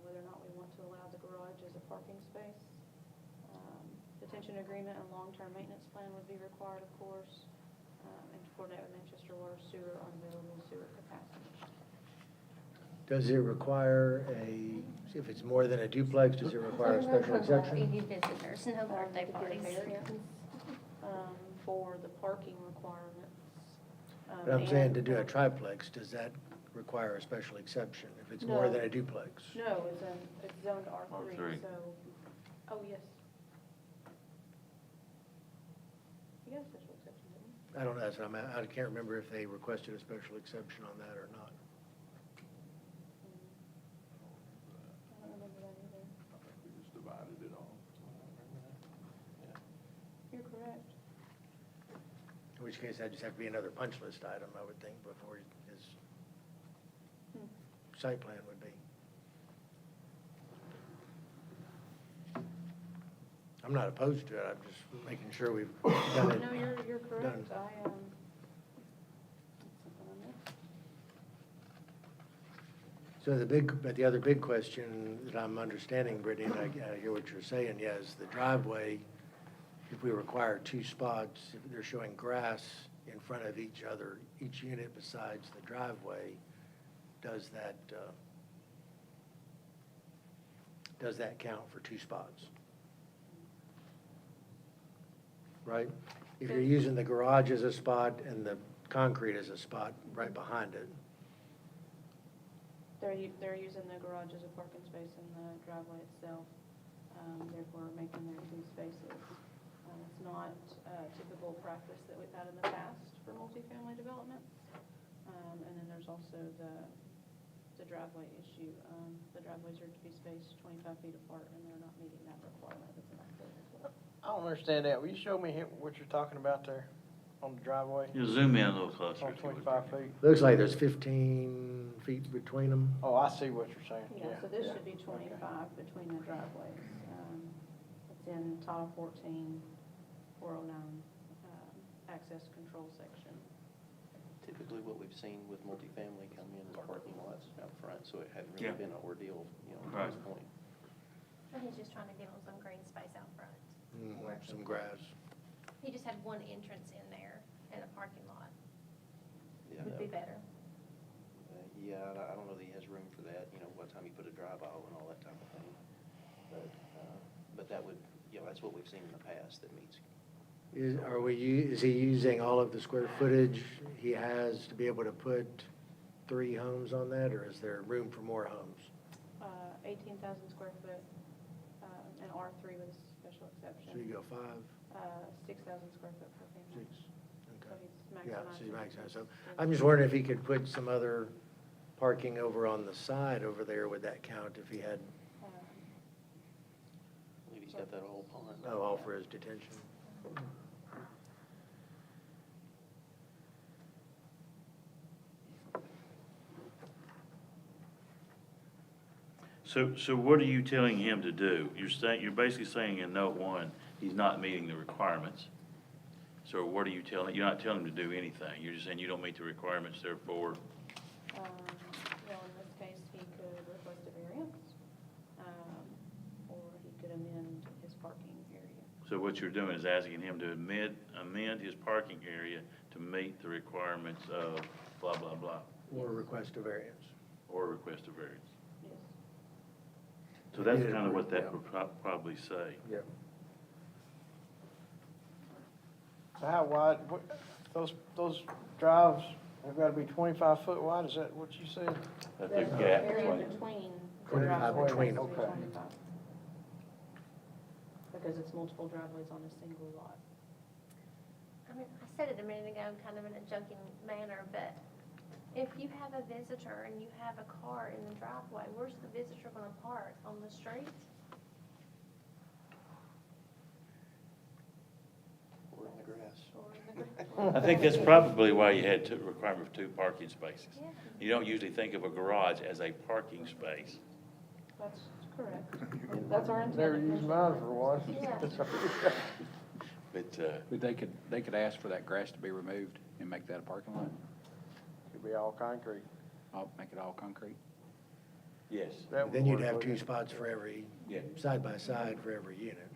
[SPEAKER 3] whether or not we want to allow the garage as a parking space. Detention agreement and long-term maintenance plan would be required, of course, and to coordinate with Manchester Water Sewer on available sewer capacity.
[SPEAKER 1] Does it require if it's more than a duplex, does it require a special exception?
[SPEAKER 10] Any visitors, no birthday
[SPEAKER 3] To get a
[SPEAKER 10] parties.
[SPEAKER 3] variance, for the parking requirements.
[SPEAKER 1] But I'm saying to
[SPEAKER 3] and
[SPEAKER 1] do a
[SPEAKER 3] for-
[SPEAKER 1] triplex, does that require a special exception if it's more
[SPEAKER 3] No.
[SPEAKER 1] than a duplex?
[SPEAKER 3] No, it's zoned R3,
[SPEAKER 7] R3.
[SPEAKER 3] so, oh, yes. You got a special exception, didn't you?
[SPEAKER 1] I don't know, so I can't remember if they requested a special exception on that or not.
[SPEAKER 3] I don't remember that either.
[SPEAKER 12] We just divided it all.
[SPEAKER 3] You're correct.
[SPEAKER 1] In which case, that'd just have to be another punch list item, I would think, before his site plan would be. I'm not opposed to it, I'm just making sure we've done it.
[SPEAKER 3] No, you're correct.
[SPEAKER 1] Done.
[SPEAKER 3] That's something I missed.
[SPEAKER 1] So but the other big question that I'm understanding, Brittany, and I hear what you're saying, yeah, is the driveway, if we require 2 spots, if they're showing grass in front of each unit besides the driveway, does that count for 2 spots? Right? If you're using the garage as a spot and the concrete as a spot right behind it,
[SPEAKER 3] They're using the garage as a parking space in the driveway itself, therefore making their 2 spaces. It's not typical practice that we've had in the past for multifamily developments. And then there's also the driveway issue. The driveways are to be spaced 25 feet apart, and they're not meeting that requirement that's in that code as well.
[SPEAKER 6] I don't understand that. Will you show me what you're talking about there on the driveway?
[SPEAKER 7] You zoom in a little closer.
[SPEAKER 6] On
[SPEAKER 7] if you would.
[SPEAKER 6] 25 feet?
[SPEAKER 1] looks like there's 15 feet between them.
[SPEAKER 6] Oh, I see what you're saying.
[SPEAKER 3] Yeah, so this should be 25 between the driveways. It's in Title 14, 409, access control section.
[SPEAKER 5] Typically, what we've seen with multifamily come in as parking lots out front, so it hadn't
[SPEAKER 7] Yeah.
[SPEAKER 5] really been an ordeal, to
[SPEAKER 7] Right.
[SPEAKER 5] this point.
[SPEAKER 10] And he's just trying to give them some green space out front.
[SPEAKER 1] Some grass.
[SPEAKER 10] He just had one entrance in there and a parking lot.
[SPEAKER 5] Yeah,
[SPEAKER 10] Would be better.
[SPEAKER 5] Yeah, I don't know that he has room for that, what time you put a drive aisle and all that type of thing. But that would, that's what we've seen in the past that meets.
[SPEAKER 1] Is he using all of the square footage he has to be able to put 3 homes on that, or is there room for more homes?
[SPEAKER 3] 18,000 square foot, and R3 with special
[SPEAKER 1] So
[SPEAKER 3] exception.
[SPEAKER 1] you go 5,
[SPEAKER 3] 6,000 square foot per family.
[SPEAKER 1] 6,
[SPEAKER 3] So
[SPEAKER 1] okay.
[SPEAKER 3] he's
[SPEAKER 1] Yeah,
[SPEAKER 3] maximized.
[SPEAKER 1] so you maximize. So I'm just wondering if he could put some other parking over on the side over there, would that count if he had,
[SPEAKER 3] Um,
[SPEAKER 5] I believe he's got that whole pond.
[SPEAKER 1] oh, all for his detention?
[SPEAKER 7] So what are you telling him to do? You're basically saying in note one, he's not meeting the requirements. So what are you telling, you're not telling him to do anything, you're just saying you don't meet the requirements, therefore,
[SPEAKER 3] Well, in this case, he could request a variance, or he could amend his parking area.
[SPEAKER 7] so what you're doing is asking him to amend his parking area to meet the requirements of blah, blah, blah,
[SPEAKER 1] Or request a variance?
[SPEAKER 7] or request a variance.
[SPEAKER 3] Yes.
[SPEAKER 7] So that's
[SPEAKER 1] Yeah.
[SPEAKER 7] kind of what that would probably say.
[SPEAKER 1] Yep.
[SPEAKER 6] So how wide, those drives have got to be 25 foot wide, is that what you said?
[SPEAKER 7] That's
[SPEAKER 3] The
[SPEAKER 7] a gap.
[SPEAKER 3] area between the
[SPEAKER 1] 25
[SPEAKER 3] driveways
[SPEAKER 1] between
[SPEAKER 3] has to be
[SPEAKER 6] them.
[SPEAKER 3] 25. Because it's multiple driveways on a single lot.
[SPEAKER 10] I mean, I said it a minute ago, kind of in a joking manner, but if you have a visitor and you have a car in the driveway, where's the visitor gonna park? On the street?
[SPEAKER 5] Or in the grass.
[SPEAKER 3] Or in the
[SPEAKER 7] I think that's probably why you had two, requirement of 2 parking spaces.
[SPEAKER 10] Yeah.
[SPEAKER 7] You don't usually think of a garage as a parking space.
[SPEAKER 3] That's correct. That's our intent.
[SPEAKER 6] Never used mine for one.
[SPEAKER 10] Yeah.
[SPEAKER 7] But,
[SPEAKER 13] But they could ask for that grass to be removed and make that a parking lot?
[SPEAKER 6] Could be all concrete.
[SPEAKER 13] Make it all concrete?
[SPEAKER 7] yes,
[SPEAKER 6] That would
[SPEAKER 1] Then you'd
[SPEAKER 6] work,
[SPEAKER 1] have
[SPEAKER 6] wouldn't
[SPEAKER 1] 2
[SPEAKER 6] it?
[SPEAKER 1] spots for every,
[SPEAKER 7] yeah,
[SPEAKER 1] side by side for every unit.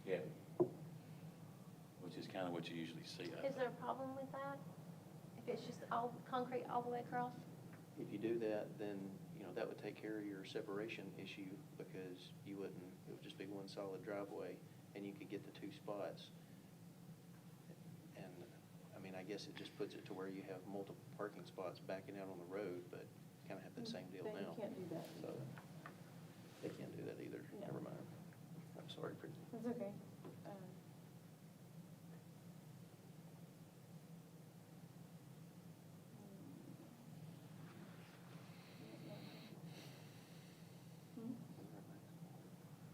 [SPEAKER 7] yeah. Which is kind of what you usually see. I
[SPEAKER 10] Is
[SPEAKER 7] think.
[SPEAKER 10] there a problem with that? If it's just all concrete all the way across?
[SPEAKER 5] If you do that, then, that would take care of your separation issue, because you wouldn't, it would just be one solid driveway, and you could get the 2 spots. And, I guess it just puts it to where you have multiple parking spots backing out on the road, but kind of have that same deal
[SPEAKER 3] Then
[SPEAKER 5] now.
[SPEAKER 3] you can't do that.
[SPEAKER 5] So, they can't do that either,
[SPEAKER 3] No.
[SPEAKER 5] never mind. I'm sorry, Pretty.
[SPEAKER 3] That's okay.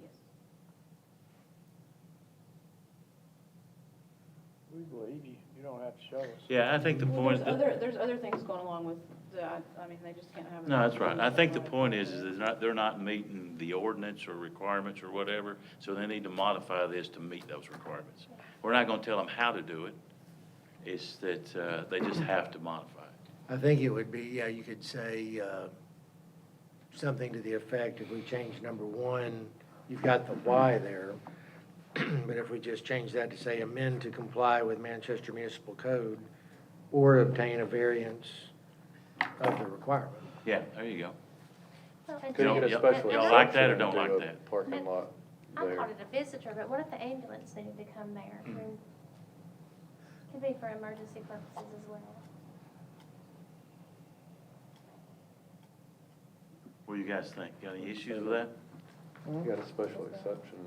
[SPEAKER 3] Yes.
[SPEAKER 6] We believe you, you don't have to show us.
[SPEAKER 7] Yeah, I think the
[SPEAKER 3] Well,
[SPEAKER 7] point,
[SPEAKER 3] there's other things going along with that. They just can't have. it.
[SPEAKER 7] no, that's right. I think the point is they're not meeting the ordinance or requirements or whatever, so they need to modify this to meet those requirements. We're not gonna tell them how to do it, it's that, they just have to modify it.
[SPEAKER 1] I think it would be, yeah, you could say something to the effect, if we change number 1, you've got the Y there, but if we just change that to say amend to comply with Manchester Municipal Code or obtain a variance of the requirement.
[SPEAKER 7] Yeah, there you go.
[SPEAKER 10] Well, and
[SPEAKER 7] Could you
[SPEAKER 10] so-
[SPEAKER 7] get a special
[SPEAKER 10] and
[SPEAKER 7] Y'all
[SPEAKER 10] I-
[SPEAKER 7] like that or don't like that?
[SPEAKER 10] Parking lot I called it a visitor, but what if the ambulance needed to come there? I mean, could be for emergency purposes as well.
[SPEAKER 7] What do you guys think? Got any issues with that?
[SPEAKER 12] You got a special exception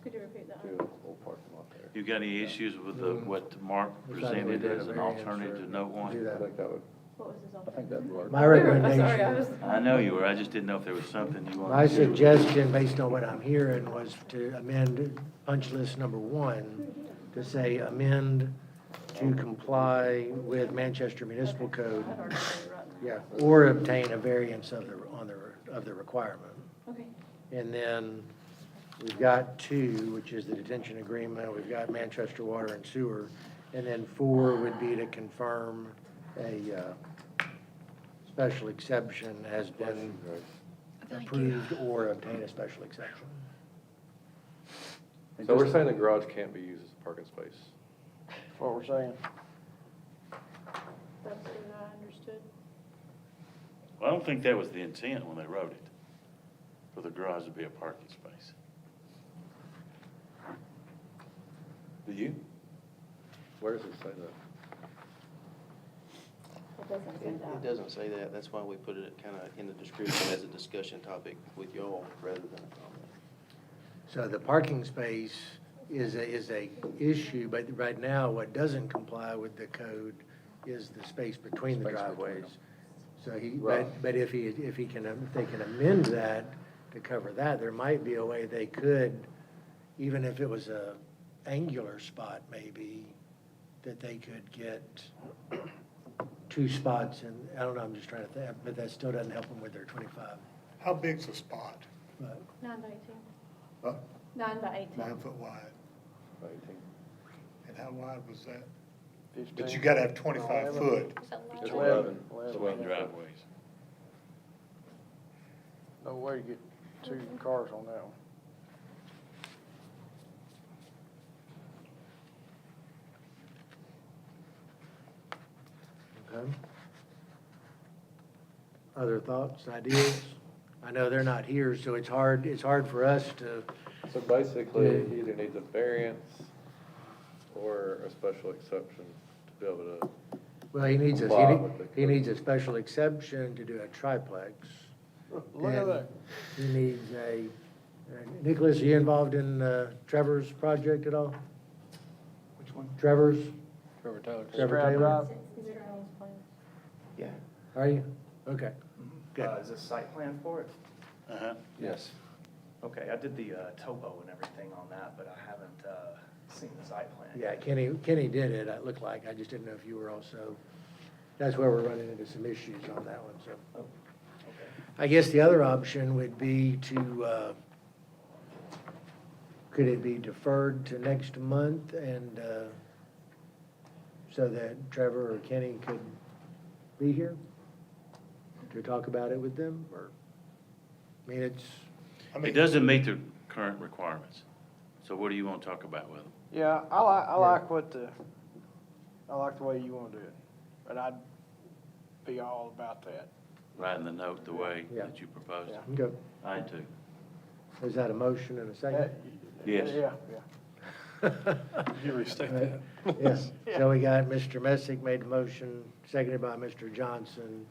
[SPEAKER 3] Could you repeat that?
[SPEAKER 12] to a whole parking lot there.
[SPEAKER 7] You got any issues with the, what Mark
[SPEAKER 1] Looks like we
[SPEAKER 7] presented
[SPEAKER 1] did a
[SPEAKER 7] as an
[SPEAKER 1] variance
[SPEAKER 7] alternative
[SPEAKER 1] or
[SPEAKER 7] to note
[SPEAKER 1] do
[SPEAKER 7] one?
[SPEAKER 12] I
[SPEAKER 1] that.
[SPEAKER 12] think that would,
[SPEAKER 3] What was his
[SPEAKER 12] I think that'd work.
[SPEAKER 1] My
[SPEAKER 3] I'm sorry, I
[SPEAKER 1] recommendation,
[SPEAKER 3] was.
[SPEAKER 7] I know you were, I just didn't know if there was something you wanted
[SPEAKER 1] my
[SPEAKER 7] to do.
[SPEAKER 1] suggestion, based on what I'm hearing, was to amend punch list number 1 to say amend to comply with Manchester Municipal Code,
[SPEAKER 3] I'd already said it right.
[SPEAKER 1] yeah, or obtain a variance of the requirement.
[SPEAKER 3] Okay.
[SPEAKER 1] And then we've got 2, which is the detention agreement, we've got Manchester Water and Sewer, and then 4 would be to confirm a special exception has been approved or obtain a special exception.
[SPEAKER 12] So we're saying the garage can't be used as a parking space?
[SPEAKER 6] That's what we're saying.
[SPEAKER 3] That's what I understood.
[SPEAKER 7] Well, I don't think that was the intent when they wrote it, for the garage to be a parking space. Do you?
[SPEAKER 12] Where does it say that?
[SPEAKER 3] It doesn't say
[SPEAKER 5] It
[SPEAKER 3] that.
[SPEAKER 5] doesn't say that, that's why we put it kind of in the description as a discussion topic with y'all rather than a comment.
[SPEAKER 1] So the parking space is a issue, but right now, what doesn't comply with the code is the space between the
[SPEAKER 13] Space between
[SPEAKER 1] driveways. So he,
[SPEAKER 12] Right.
[SPEAKER 1] but if they can amend that to cover that, there might be a way they could, even if it was a angular spot maybe, that they could get 2 spots, and I don't know, I'm just trying to think, but that still doesn't help them with their 25.
[SPEAKER 8] How big's the spot?
[SPEAKER 1] But
[SPEAKER 3] 9 by 18.
[SPEAKER 8] Uh,
[SPEAKER 3] 9 by 18.
[SPEAKER 8] 9 foot wide.
[SPEAKER 12] 18.
[SPEAKER 8] And how wide was that?
[SPEAKER 6] 15.
[SPEAKER 8] But you gotta have 25 foot.
[SPEAKER 10] It's a
[SPEAKER 12] It's
[SPEAKER 10] lot.
[SPEAKER 12] 11.
[SPEAKER 7] It's 11 driveways.
[SPEAKER 6] No way to get 2 cars on that one.
[SPEAKER 1] Okay. Other thoughts, ideas? I know they're not here, so it's hard for us to,
[SPEAKER 12] So basically, he either needs a variance or a special exception to be able to,
[SPEAKER 1] well, he needs
[SPEAKER 12] Comply with the
[SPEAKER 1] he needs a special exception to do a triplex.
[SPEAKER 6] Look at
[SPEAKER 1] And
[SPEAKER 6] that.
[SPEAKER 1] He needs Nicholas, are you involved in Trevor's project at all?
[SPEAKER 13] Which one?
[SPEAKER 1] Trevor's?
[SPEAKER 13] Trevor Taylor.
[SPEAKER 1] Trevor
[SPEAKER 6] Stroud
[SPEAKER 1] Taylor?
[SPEAKER 6] Drive?
[SPEAKER 14] Yeah.
[SPEAKER 1] Are you? Okay, good.
[SPEAKER 14] Is this site plan for it?
[SPEAKER 7] Uh-huh.
[SPEAKER 13] Yes.
[SPEAKER 14] Okay, I did the topo and everything on that, but I haven't seen the site plan.
[SPEAKER 1] Yeah, Kenny did it, it looked like, I just didn't know if you were also, that's where we're running into some issues on that one, so.
[SPEAKER 14] Okay.
[SPEAKER 1] I guess the other option would be to, could it be deferred to next month and, so that Trevor or Kenny could be here to talk about it with them, or, I mean, it's,
[SPEAKER 8] I
[SPEAKER 7] It
[SPEAKER 8] mean,
[SPEAKER 7] doesn't meet the current requirements. So what do you want to talk about with them?
[SPEAKER 6] Yeah, I like I like the way you wanna do it, and I'd be all about that.
[SPEAKER 7] Writing the note the way
[SPEAKER 1] Yeah.
[SPEAKER 7] that you proposed?
[SPEAKER 6] Yeah.
[SPEAKER 1] okay.
[SPEAKER 7] I too.
[SPEAKER 1] Is that a motion and a second?
[SPEAKER 7] Yes.
[SPEAKER 6] Yeah.
[SPEAKER 2] You restate that.
[SPEAKER 1] Yes, so we got Mr. Messick made the motion, seconded by Mr. Johnson,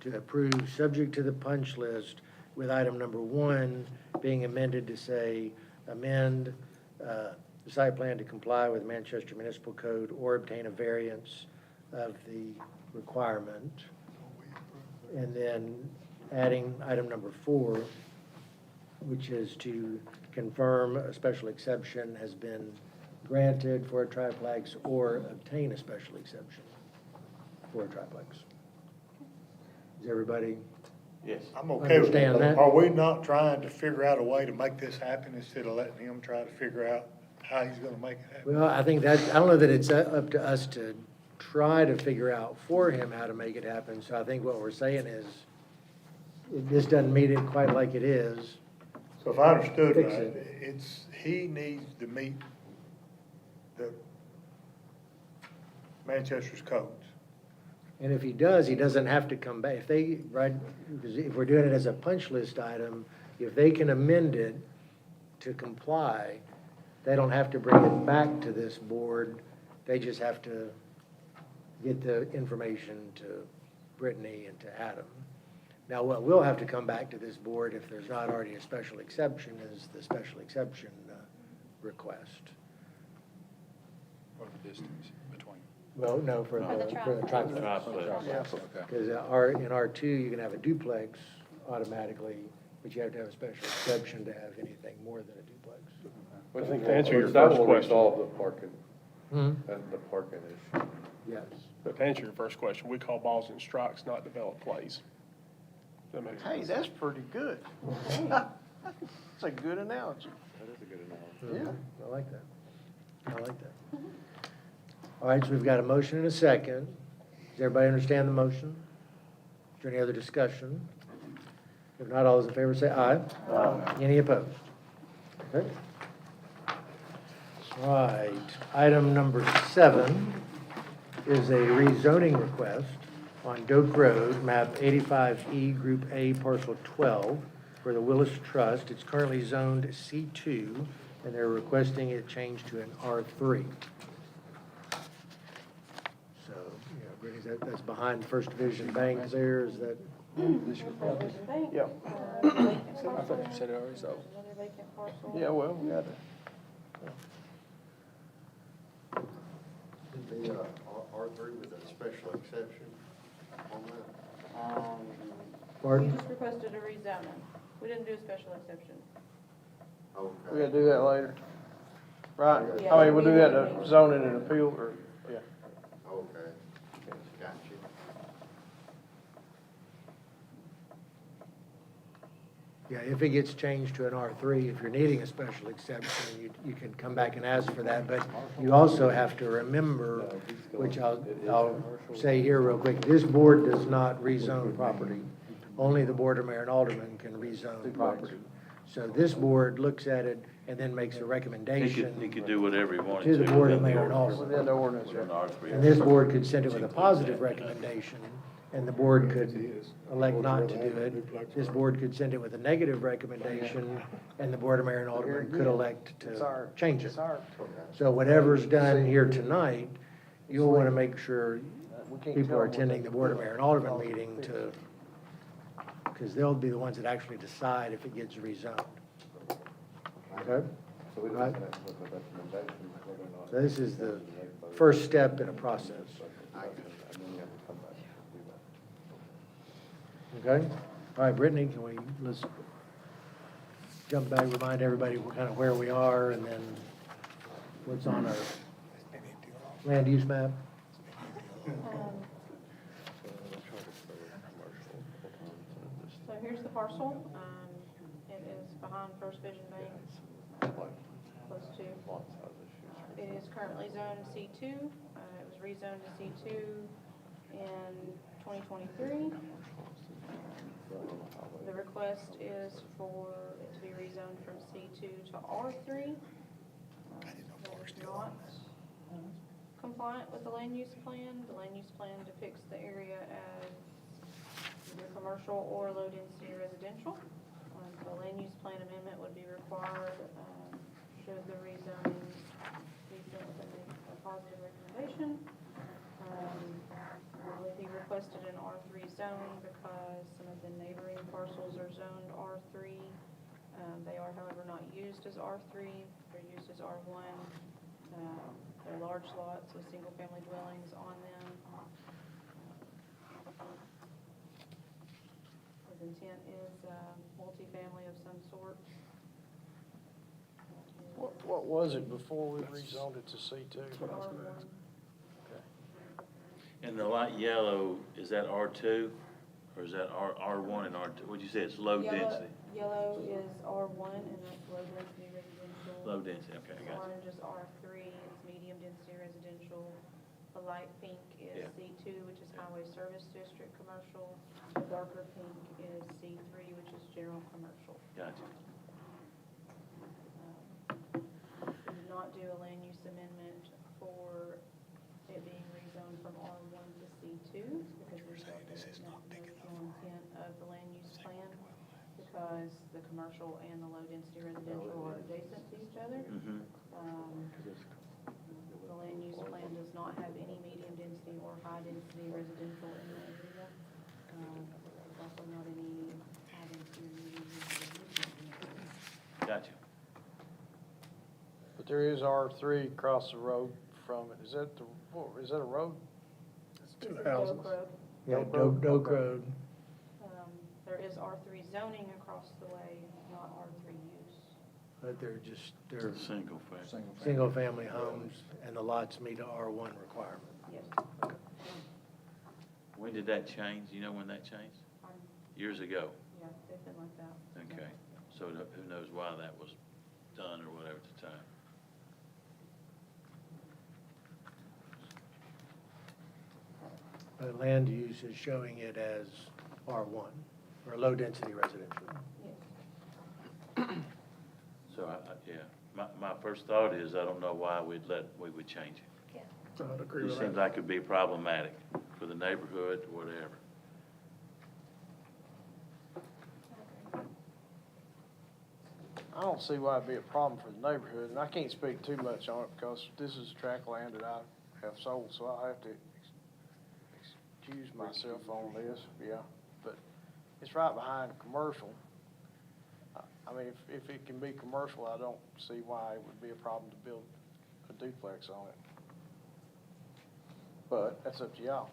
[SPEAKER 1] to approve, subject to the punch list, with item number 1 being amended to say, amend the site plan to comply with Manchester Municipal Code or obtain a variance of the requirement. And then adding item number 4, which is to confirm a special exception has been granted for a triplex or obtain a special exception for a triplex. Is everybody,
[SPEAKER 7] Yes.
[SPEAKER 8] I'm okay with
[SPEAKER 1] Understand
[SPEAKER 8] that.
[SPEAKER 1] that.
[SPEAKER 8] Are we not trying to figure out a way to make this happen instead of letting him try to figure out how he's gonna make it happen?
[SPEAKER 1] well, I think that, I don't know that it's up to us to try to figure out for him how to make it happen. So I think what we're saying is, this doesn't meet it quite like it is.
[SPEAKER 8] So if I understood
[SPEAKER 1] Fix
[SPEAKER 8] right,
[SPEAKER 1] it.
[SPEAKER 8] it's, he needs to meet the Manchester's codes.
[SPEAKER 1] And if he does, he doesn't have to come back. If they, right, because if we're doing it as a punch list item, if they can amend it to comply, they don't have to bring it back to this board. They just have to get the information to Brittany and to Adam. Now, what will have to come back to this board, if there's not already a special exception, is the special exception request.
[SPEAKER 13] Or the distance between.
[SPEAKER 1] Well, no, for
[SPEAKER 10] For the
[SPEAKER 1] the triplex.
[SPEAKER 7] Triplex.
[SPEAKER 6] Yeah.
[SPEAKER 13] Okay.
[SPEAKER 1] Because in R2, you can have a duplex automatically, but you have to have a special exception to have anything more than a duplex.
[SPEAKER 2] I think to answer your
[SPEAKER 12] That
[SPEAKER 2] first
[SPEAKER 12] will
[SPEAKER 2] question,
[SPEAKER 12] resolve the parking,
[SPEAKER 1] Hmm?
[SPEAKER 12] and the parking issue.
[SPEAKER 1] Yes.
[SPEAKER 2] but to answer your first question, we call balls and strikes, not developed plays. That makes
[SPEAKER 6] Hey,
[SPEAKER 2] sense.
[SPEAKER 6] that's pretty good. That's a good analogy.
[SPEAKER 12] That is a good analogy.
[SPEAKER 1] I like that. I like that. All right, so we've got a motion and a second. Does everybody understand the motion? Is there any other discussion? If not, all those in favor say aye. Aye. Any opposed? Okay. All right, item number 7 is a rezoning request on Doak Road, map 85E, Group A, parcel 12, for the Willis Trust. It's currently zoned C2, and they're requesting it changed to an R3. So, yeah, Brittany, that's behind First Division Bank there, is that?
[SPEAKER 6] Yeah.
[SPEAKER 2] I thought you said it already, so.
[SPEAKER 3] Another vacant parcel.
[SPEAKER 6] Yeah, well, we got it.
[SPEAKER 15] The R3 with a special exception on that.
[SPEAKER 1] Pardon?
[SPEAKER 3] You just requested a rezoning. We didn't do a special exception.
[SPEAKER 6] We gotta do that later. Right?
[SPEAKER 3] Yeah.
[SPEAKER 6] I mean, we'll do that in zoning and appeal, or, yeah.
[SPEAKER 11] Okay, got you.
[SPEAKER 1] Yeah, if it gets changed to an R3, if you're needing a special exception, you can come back and ask for that. But you also have to remember, which I'll say here real quick, this board does not rezone property. Only the Board of Mayor and Aldermen can rezone property. So this board looks at it and then makes a
[SPEAKER 7] He
[SPEAKER 1] recommendation
[SPEAKER 7] could do whatever he wanted
[SPEAKER 1] to the Board of
[SPEAKER 7] within
[SPEAKER 1] Mayor and
[SPEAKER 7] ordinance.
[SPEAKER 1] Aldermen.
[SPEAKER 6] Within the ordinance,
[SPEAKER 7] Within
[SPEAKER 6] yeah.
[SPEAKER 7] R3.
[SPEAKER 1] And this board could send it with a positive recommendation, and the board could elect not to do it. This board could send it with a negative recommendation, and the Board of Mayor and Aldermen could elect to change it.
[SPEAKER 6] It's our,
[SPEAKER 1] So whatever's done here tonight, you'll want to make sure
[SPEAKER 6] we can't
[SPEAKER 1] people
[SPEAKER 6] tell
[SPEAKER 1] are
[SPEAKER 6] them what
[SPEAKER 1] attending
[SPEAKER 6] they-
[SPEAKER 1] the Board of Mayor and Aldermen meeting to, because they'll be the ones that actually decide if it gets rezoned. Okay?
[SPEAKER 12] So we
[SPEAKER 1] Right.
[SPEAKER 12] just have to look at recommendations, whether or not.
[SPEAKER 1] So this is the first step in a process.
[SPEAKER 12] And then you have to come back and do that.
[SPEAKER 1] Okay? All right, Brittany, let's jump back, remind everybody kind of where we are, and then what's on our land use map?
[SPEAKER 3] So here's the parcel. It is behind First Vision Bank, close to. It is currently zoned C2. It was rezoned to C2 in 2023. The request is for it to be rezoned from C2 to R3. That is not compliant with the land use plan. The land use plan depicts the area as either commercial or low-density residential. The land use plan amendment would be required should the rezoning be sent with a positive recommendation. He requested an R3 zone because some of the neighboring parcels are zoned R3. They are, however, not used as R3. They're used as R1. They're large lots with single-family dwellings on them. His intent is multifamily of some sort.
[SPEAKER 6] what was it before we rezoned it to C2?
[SPEAKER 3] R1.
[SPEAKER 7] And the light yellow, is that R2, or is that R1 and R2? What'd you say, it's low density?
[SPEAKER 3] Yellow is R1, and that's low-density residential.
[SPEAKER 7] Low density, okay, I got you.
[SPEAKER 3] Orange is R3, it's medium-density residential. The light pink is
[SPEAKER 7] Yeah.
[SPEAKER 3] C2, which is Highway Service District Commercial. The darker pink is C3, which is General Commercial.
[SPEAKER 7] Gotcha.
[SPEAKER 3] We did not do a land use amendment for it being rezoned from R1 to C2, because we felt that it met the original intent of the land use plan, because the commercial and the low-density residential are adjacent to each other.
[SPEAKER 7] Mm-hmm.
[SPEAKER 3] The land use plan does not have any medium-density or high-density residential in the area. There's also not any high-density residential.
[SPEAKER 7] Gotcha.
[SPEAKER 6] But there is R3 across the road from it. Is that is that a road?
[SPEAKER 3] This is Doak Road.
[SPEAKER 1] Yeah,
[SPEAKER 6] Doak Road.
[SPEAKER 1] Doak Road.
[SPEAKER 3] There is R3 zoning across the way, not R3 use.
[SPEAKER 1] But they're
[SPEAKER 7] Single family.
[SPEAKER 1] single-family homes, and the lots meet a R1 requirement.
[SPEAKER 3] Yes.
[SPEAKER 7] When did that change? You know when that changed? Years ago?
[SPEAKER 3] Yeah, they've been like that.
[SPEAKER 7] Okay. So who knows why that was done or whatever at the time?
[SPEAKER 1] Land use is showing it as R1, or low-density residential.
[SPEAKER 3] Yes.
[SPEAKER 7] So yeah, my first thought is, I don't know why we would change it.
[SPEAKER 9] I'd agree
[SPEAKER 7] It
[SPEAKER 9] with
[SPEAKER 7] seems
[SPEAKER 9] that.
[SPEAKER 7] like it'd be problematic for the neighborhood, whatever.
[SPEAKER 6] I don't see why it'd be a problem for the neighborhood, and I can't speak too much on it because this is tract land that I have sold, so I have to excuse myself on this, yeah. But it's right behind commercial. I mean, if it can be commercial, I don't see why it would be a problem to build a duplex on it. But that's up to y'all.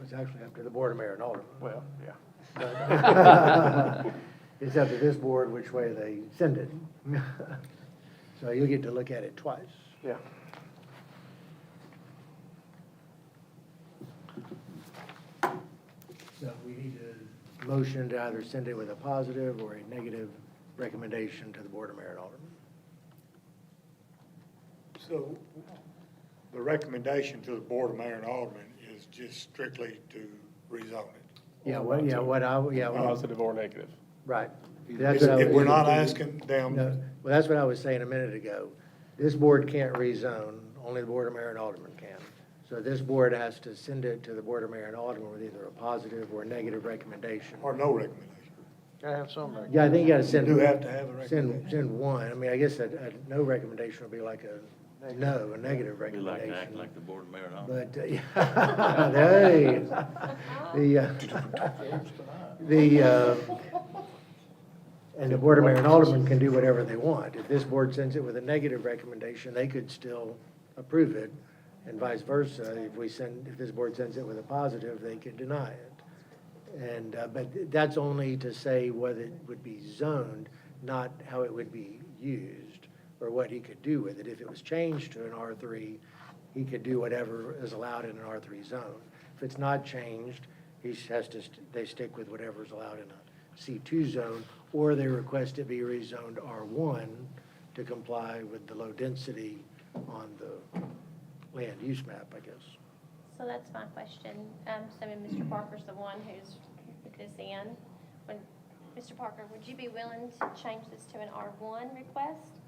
[SPEAKER 1] It's actually up to the Board of Mayor and Alderman.
[SPEAKER 6] Well, yeah.
[SPEAKER 1] But it's up to this board which way they send it. So you'll get to look at it twice.
[SPEAKER 6] Yeah.
[SPEAKER 1] So we need a motion to either send it with a positive or a negative recommendation to the Board of Mayor and Alderman.
[SPEAKER 8] So the recommendation to the Board of Mayor and Alderman is just strictly to rezone it.
[SPEAKER 2] Positive or negative.
[SPEAKER 1] Right.
[SPEAKER 8] If we're not asking them,
[SPEAKER 1] No, well, that's what I was saying a minute ago. This board can't rezone, only the Board of Mayor and Alderman can. So this board has to send it to the Board of Mayor and Alderman with either a positive or negative recommendation.
[SPEAKER 8] or no recommendation.
[SPEAKER 6] Gotta have some.
[SPEAKER 1] Yeah, I think you gotta send.
[SPEAKER 8] You do have to have a recommendation.
[SPEAKER 1] Send one. I mean, I guess a no recommendation would be like a no, a negative
[SPEAKER 7] We like to act
[SPEAKER 1] recommendation.
[SPEAKER 7] like the board of mayor and alderman.
[SPEAKER 1] But, hey, and the Board of Mayor and Alderman can do whatever they want. If this board sends it with a negative recommendation, they could still approve it, and vice versa. If this board sends it with a positive, they could deny it. And, but that's only to say whether it would be zoned, not how it would be used, or what he could do with it. If it was changed to an R3, he could do whatever is allowed in an R3 zone. If it's not changed, he has to, they stick with whatever is allowed in a C2 zone, or they request it be rezoned R1 to comply with the low density on the land use map, I guess.
[SPEAKER 10] So that's my question. So when Mr. Parker's the one who's put this in, when, Mr. Parker, would you be willing to change this to an R1 request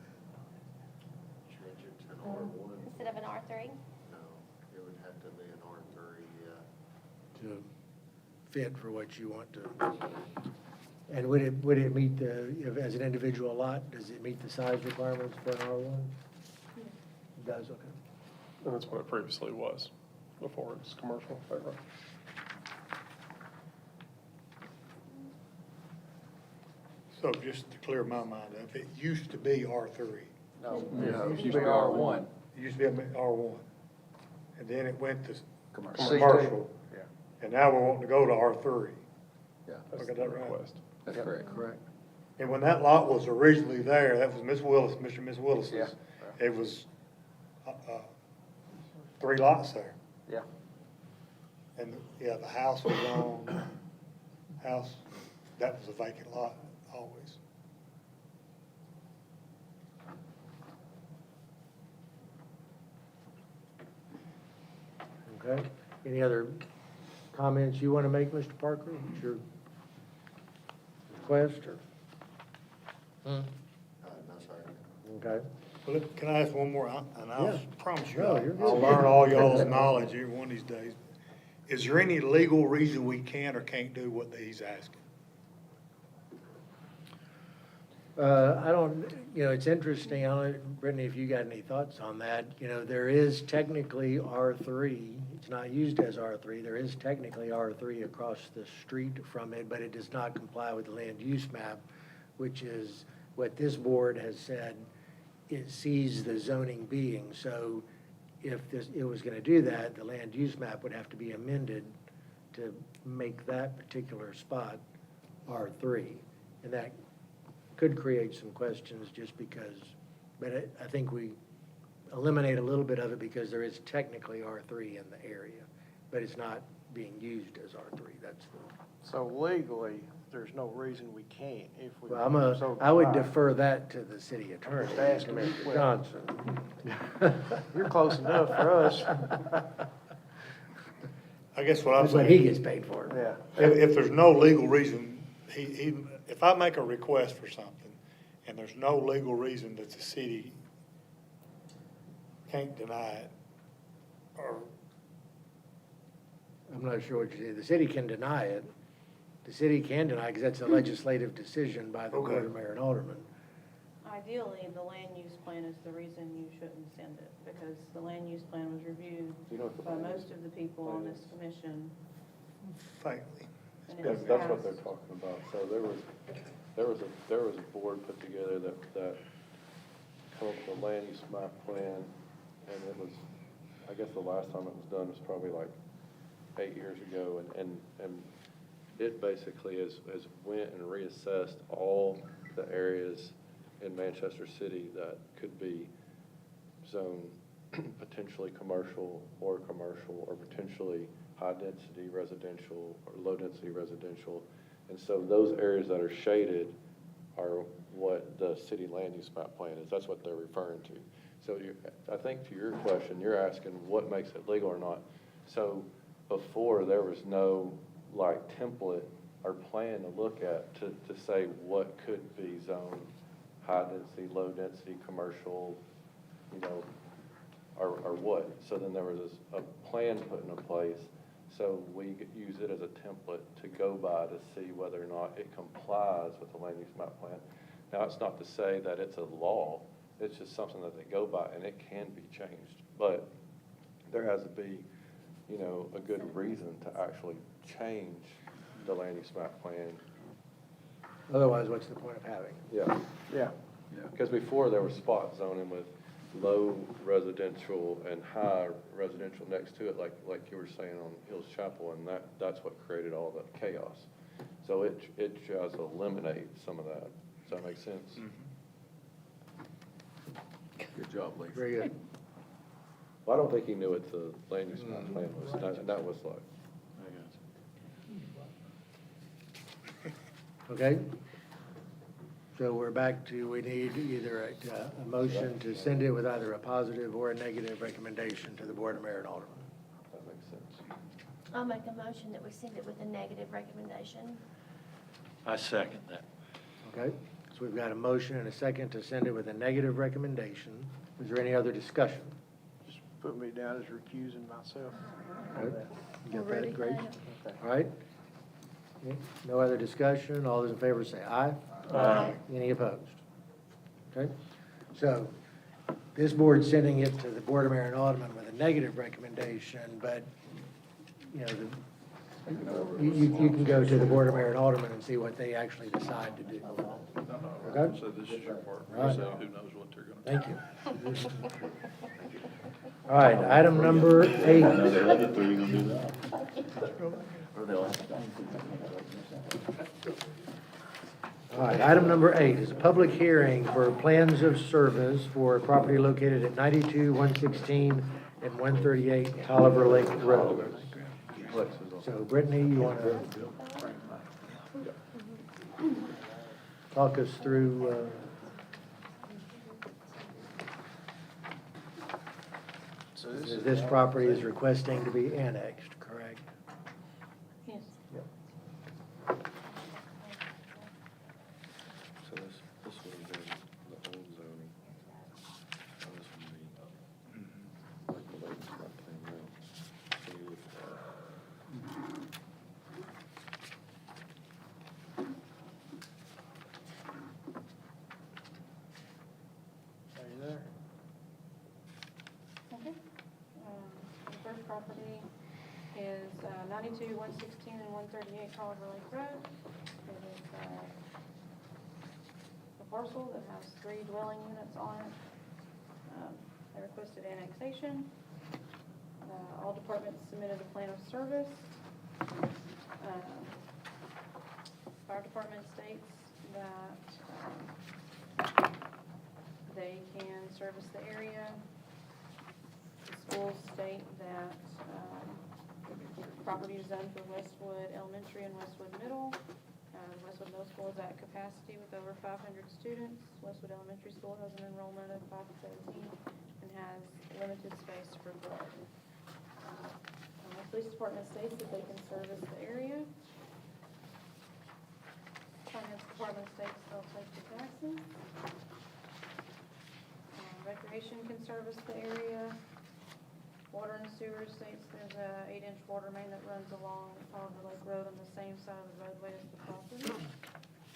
[SPEAKER 15] Change it to an R1?
[SPEAKER 10] instead of an R3?
[SPEAKER 15] No, it would have to be an R3,
[SPEAKER 1] To fit for what you want to. And would it meet as an individual lot, does it meet the size requirements for an R1? It does, okay.
[SPEAKER 2] And that's what it previously was, before it's commercial, is that right?
[SPEAKER 8] So just to clear my mind up, it used to be R3.
[SPEAKER 6] No.
[SPEAKER 13] Yeah, it used to be R1.
[SPEAKER 8] It used to be R1. And then it went to
[SPEAKER 13] Commercial.
[SPEAKER 8] commercial.
[SPEAKER 6] Yeah.
[SPEAKER 8] And now we're wanting to go to R3.
[SPEAKER 13] Yeah,
[SPEAKER 2] That's
[SPEAKER 8] I got
[SPEAKER 2] the
[SPEAKER 8] that right?
[SPEAKER 2] request.
[SPEAKER 13] that's correct.
[SPEAKER 1] Correct.
[SPEAKER 8] And when that lot was originally there, that was Miss Willis, Mr. and Miss Willis's.
[SPEAKER 6] Yeah.
[SPEAKER 8] It was, 3 lots there.
[SPEAKER 6] Yeah.
[SPEAKER 8] And, yeah, the house was on, that was a vacant lot always.
[SPEAKER 1] Okay. Any other comments you want to make, Mr. Parker? What's your request or?
[SPEAKER 15] no, sir.
[SPEAKER 1] Okay.
[SPEAKER 8] Well, can I ask one more? And I
[SPEAKER 1] Yeah.
[SPEAKER 8] promise you,
[SPEAKER 1] No, you're good.
[SPEAKER 8] I'll learn all y'all's knowledge here one of these days. Is there any legal reason we can or can't do what he's asking?
[SPEAKER 1] I don't, it's interesting, I don't know, Brittany, if you got any thoughts on that. There is technically R3, it's not used as R3, there is technically R3 across the street from it, but it does not comply with the land use map, which is what this board has said it sees the zoning being. So if it was gonna do that, the land use map would have to be amended to make that particular spot R3. And that could create some questions just because, but I think we eliminate a little bit of it because there is technically R3 in the area, but it's not being used as R3. That's the,
[SPEAKER 6] So legally, there's no reason we can't if we.
[SPEAKER 1] well,
[SPEAKER 6] so
[SPEAKER 1] I would
[SPEAKER 6] decide.
[SPEAKER 1] defer that to the city attorney,
[SPEAKER 6] Just asking
[SPEAKER 1] Mr.
[SPEAKER 6] you.
[SPEAKER 1] Johnson.
[SPEAKER 6] You're close enough for us.
[SPEAKER 8] I guess what I'm
[SPEAKER 1] That's what
[SPEAKER 8] saying.
[SPEAKER 1] he gets paid for.
[SPEAKER 6] Yeah.
[SPEAKER 8] If there's no legal reason, if I make a request for something, and there's no legal reason that the city can't deny it, or,
[SPEAKER 1] I'm not sure what you say. The city can deny it. The city can deny it because that's a legislative decision by the Board of Mayor and Alderman.
[SPEAKER 3] Ideally, the land use plan is the reason you shouldn't send it, because the land use plan was reviewed
[SPEAKER 12] You know what the
[SPEAKER 3] by
[SPEAKER 12] plan
[SPEAKER 3] most of the people on this commission.
[SPEAKER 8] faintly.
[SPEAKER 3] and it
[SPEAKER 12] That's,
[SPEAKER 3] was
[SPEAKER 12] that's what
[SPEAKER 3] passed.
[SPEAKER 12] they're talking about. So there was a board put together that come up with a land use map plan, and it was, I guess the last time it was done was probably like 8 years ago, and it basically has went and reassessed all the areas in Manchester City that could be zoned potentially commercial, or potentially high-density residential, or low-density residential. And so those areas that are shaded are what the city land use map plan is. That's what they're referring to. So I think to your question, you're asking what makes it legal or not. So before, there was no like template or plan to look at to say what could be zoned high-density, low-density, commercial, you know, or what. So then there was a plan put into place, so we could use it as a template to go by to see whether or not it complies with the land use map plan. Now, it's not to say that it's a law, it's just something that they go by, and it can be changed. But there has to be, you know, a good reason to actually change the land use map plan.
[SPEAKER 1] Otherwise, what's the point of having it?
[SPEAKER 12] Yeah.
[SPEAKER 6] Yeah.
[SPEAKER 12] Because before, there was spot zoning with low residential and high residential next to it, like you were saying on Hills Chapel, and that's what created all the chaos. So it tries to eliminate some of that. Does that make sense? Good job, Lee.
[SPEAKER 1] Very good.
[SPEAKER 12] Well, I don't think he knew what the land use map plan was. That was like,
[SPEAKER 1] Okay? So we're back to, we need either a motion to send it with either a positive or a negative recommendation to the Board of Mayor and Aldermen.
[SPEAKER 12] that makes sense.
[SPEAKER 10] I'll make a motion that we send it with a negative recommendation.
[SPEAKER 7] I second that.
[SPEAKER 1] Okay? So we've got a motion and a second to send it with a negative recommendation. Is there any other discussion?
[SPEAKER 6] Just put me down as recusing myself.
[SPEAKER 1] Okay. You got
[SPEAKER 10] Already?
[SPEAKER 1] that, Grace? All right? Okay. No other discussion? All those in favor say aye.
[SPEAKER 10] Aye.
[SPEAKER 1] Any opposed? Okay? So this board's sending it to the Board of Mayor and Aldermen with a negative recommendation, but, you know, you can go to the Board of Mayor and Aldermen and see what they actually decide to do. Okay?
[SPEAKER 12] So this is your part.
[SPEAKER 1] Right.
[SPEAKER 12] So who knows what they're going to do.
[SPEAKER 1] Thank you. All right, item number 8.
[SPEAKER 7] The other three gonna do that. Or they'll have to.
[SPEAKER 1] All right, item number 8 is a public hearing for plans of service for a property located at 92, 116, and 138 Tolliver Lake Road. So Brittany, you want to talk us through,
[SPEAKER 6] So
[SPEAKER 1] this property is requesting to be annexed, correct?
[SPEAKER 3] Yes.
[SPEAKER 12] So this would have been the old zoning. Now this would be like the latest map plan now. So you would,
[SPEAKER 6] Are you there?
[SPEAKER 3] Okay. The first property is 92, 116, and 138 Tolliver Lake Road. It is a parcel that has 3 dwelling units on it. They requested annexation. All departments submitted a plan of service. Fire department states that they can service the area. The schools state that property is zoned for Westwood Elementary and Westwood Middle. Westwood Middle School is at capacity with over 500 students. Westwood Elementary School has an enrollment of 517 and has limited space for growth. The police department states that they can service the area. Finance department states they'll take the taxes. Recreation can service the area. Water and sewer states there's a 8-inch water main that runs along Tolliver Lake Road on the same side of the roadway as the property.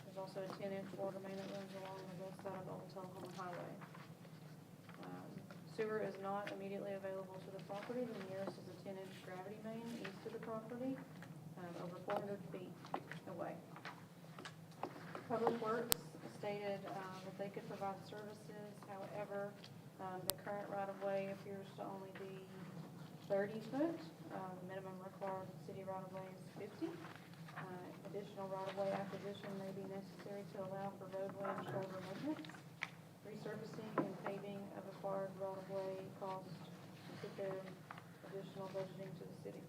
[SPEAKER 3] There's also a 10-inch water main that runs along the west side of Old Tullahoma Highway. Sewer is not immediately available to the property. The nearest is a 10-inch gravity main east of the property, over 400 feet away. Public Works stated that they could provide services. However, the current right-of-way appears to only be 30 foot. Minimum required city right-of-way is 50. Additional right-of-way acquisition may be necessary to allow for roadway and shoulder maintenance. Resurfacing and paving of acquired right-of-way costs to their additional budgeting to the city.